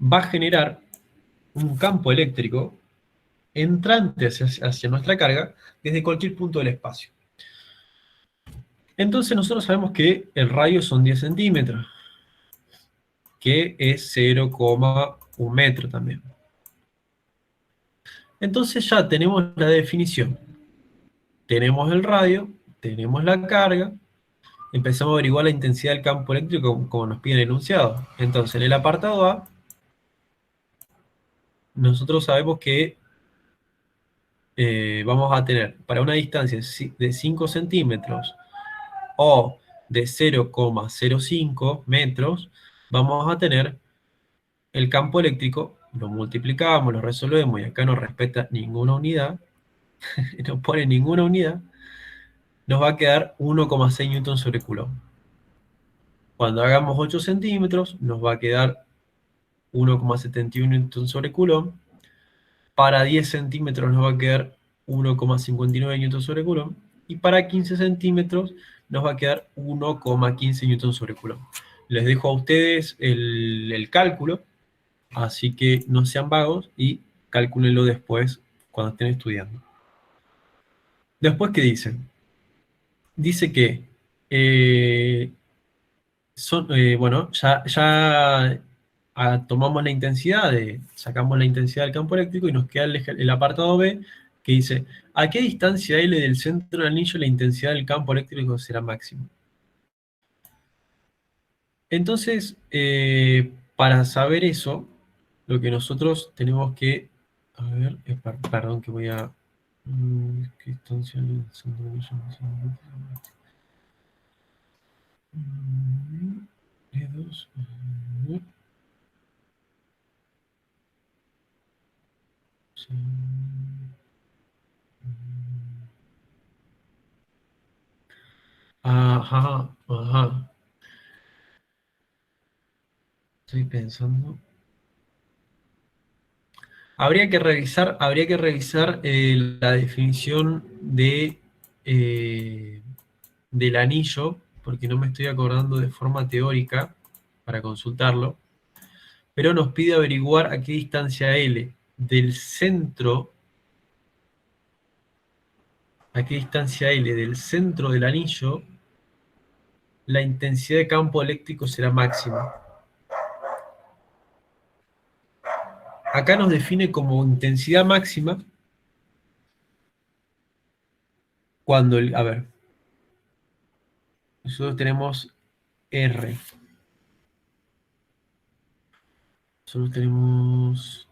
va a generar un campo eléctrico entrante hacia nuestra carga desde cualquier punto del espacio. Entonces nosotros sabemos que el radio son 10 centímetros, que es 0,1 metro también. Entonces ya tenemos la definición. Tenemos el radio, tenemos la carga, empezamos a averiguar la intensidad del campo eléctrico como nos pide el enunciado. Entonces en el apartado A, nosotros sabemos que vamos a tener para una distancia de 5 centímetros o de 0,05 metros, vamos a tener el campo eléctrico, lo multiplicamos, lo resolvemos y acá no respeta ninguna unidad, no pone ninguna unidad, nos va a quedar 1,6 newton sobre coulomb. Cuando hagamos 8 centímetros, nos va a quedar 1,71 newton sobre coulomb. Para 10 centímetros nos va a quedar 1,59 newton sobre coulomb. Y para 15 centímetros nos va a quedar 1,15 newton sobre coulomb. Les dejo a ustedes el cálculo, así que no sean vagos y calcúlenlo después cuando estén estudiando. Después, ¿qué dicen? Dice que bueno, ya tomamos la intensidad, sacamos la intensidad del campo eléctrico y nos queda el apartado B que dice, ¿a qué distancia L del centro del anillo la intensidad del campo eléctrico será máxima? Entonces, para saber eso, lo que nosotros tenemos que, a ver, perdón que voy a... ¿Qué distancia L del centro del anillo? E2... Sí. Ajá. Estoy pensando. Habría que revisar la definición del anillo, porque no me estoy acordando de forma teórica para consultarlo, pero nos pide averiguar a qué distancia L del centro, del anillo, la intensidad de campo eléctrico será máxima. Acá nos define como intensidad máxima cuando a ver, nosotros tenemos R. Nosotros tenemos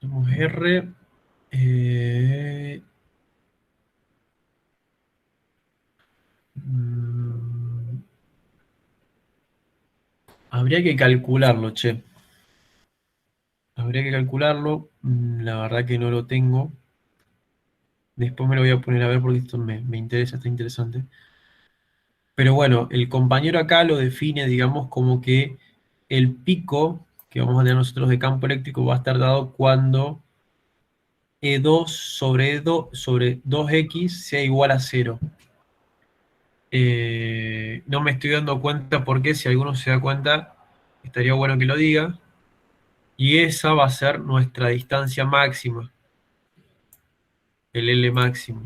R. Habría que calcularlo, che. Habría que calcularlo. La verdad que no lo tengo. Después me lo voy a poner a ver porque esto me interesa, está interesante. Pero bueno, el compañero acá lo define, digamos, como que el pico que vamos a tener nosotros de campo eléctrico va a estar dado cuando E2 sobre 2x sea igual a 0. No me estoy dando cuenta porque si alguno se da cuenta, estaría bueno que lo diga. Y esa va a ser nuestra distancia máxima, el L máximo.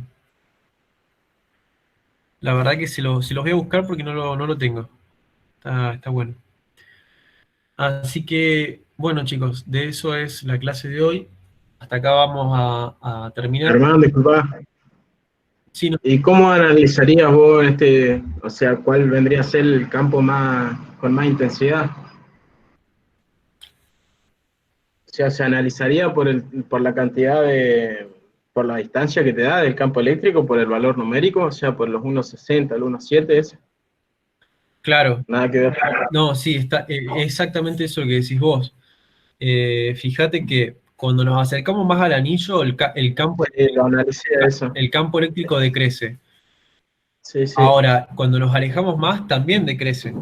La verdad que se los voy a buscar porque no lo tengo. Está bueno. Así que, bueno chicos, de eso es la clase de hoy. Hasta acá vamos a terminar. Hermano, disculpa. Sí, no. ¿Y cómo analizarías vos o sea, cuál vendría a ser el campo con más intensidad? O sea, se analizaría por la cantidad por la distancia que te da del campo eléctrico, por el valor numérico, o sea, por los 1,60, el 1,7, ese. Claro, Nada que ver. no, sí, está exactamente eso que decís vos. Fíjate que cuando nos acercamos más al anillo, Lo analicé eso. el campo eléctrico decrece. Sí, sí. Ahora, cuando nos alejamos más, también decrece.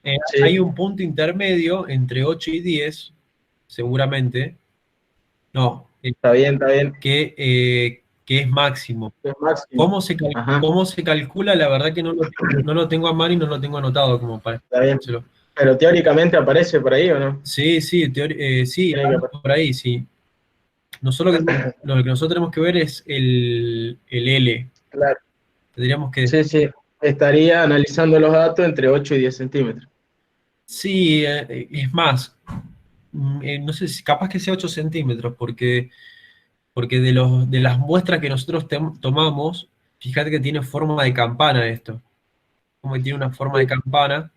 Hay Sí, un punto intermedio entre 8 y 10, seguramente. No, está bien, está bien. que es máximo. Es máximo. Ajá, ¿Cómo se calcula? La verdad que no lo tengo a mano y no lo tengo anotado como para está bien. decírselo. Pero teóricamente aparece por ahí, ¿o no? Sí, sí, sí, Tiene que anda aparecer. por ahí, sí. Lo que nosotros tenemos que ver es el L. Claro. Tendríamos que... Sí, sí. Estaría analizando los datos entre 8 y 10 centímetros. Sí, es más, no sé si capaz que sea 8 centímetros, porque de las muestras que nosotros tomamos, fíjate que tiene forma de campana esto. Como que tiene una forma de Sí, campana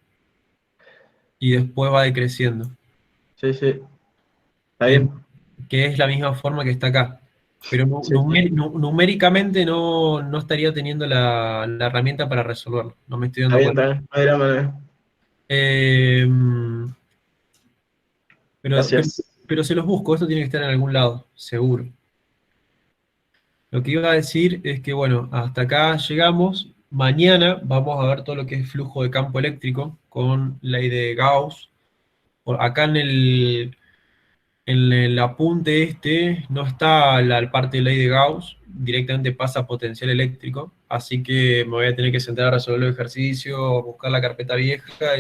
y después va decreciendo. sí, sí. Está Eh, bien. que es la misma forma que está acá. Pero Sí, sí. numéricamente no estaría teniendo la herramienta para resolverlo. No me estoy Está dando bien, cuenta. está bien. No hay drama, no hay- Eh, pero, Gracias. pero se los busco, esto tiene que estar en algún lado, seguro. Lo que iba a decir es que, bueno, hasta acá llegamos. Mañana vamos a ver todo lo que es flujo de campo eléctrico con ley de Gauss. Acá en el apunte este no está la parte de ley de Gauss, directamente pasa a potencial eléctrico, así que me voy a tener que sentar a resolver el ejercicio, buscar la carpeta vieja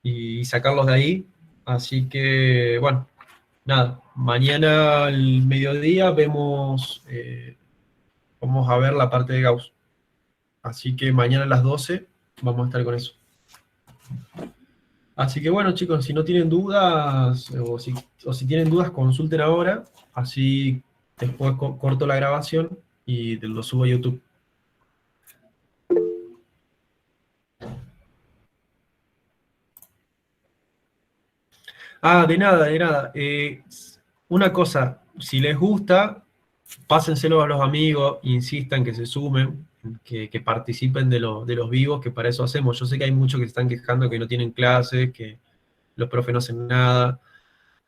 y sacarlos de ahí. Así que, bueno, nada, mañana al mediodía vamos a ver la parte de Gauss. Así que mañana a las 12 vamos a estar con eso. Así que bueno, chicos, si no tienen dudas, o si tienen dudas, consulten ahora, así después corto la grabación y te lo subo a YouTube. Ah, de nada, de nada. Una cosa, si les gusta, pásenselo a los amigos, insistan que se sumen, que participen de los vivos, que para eso hacemos. Yo sé que hay muchos que se están quejando que no tienen clases, que los profes no hacen nada,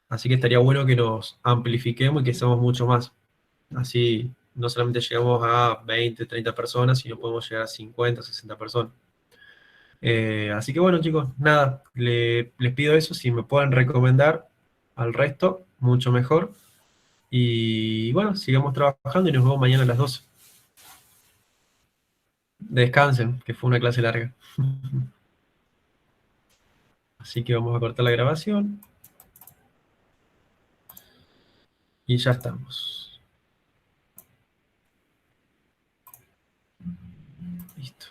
así que estaría bueno que nos amplifiquemos y que seamos mucho más. Así no solamente llegamos a 20, 30 personas, sino podemos llegar a 50, 60 personas. Así que bueno, chicos, nada, les pido eso, si me pueden recomendar al resto, mucho mejor. Y bueno, sigamos trabajando y nos vemos mañana a las 12. Descansen, que fue una clase larga. Así que vamos a cortar la grabación y ya estamos. Listo.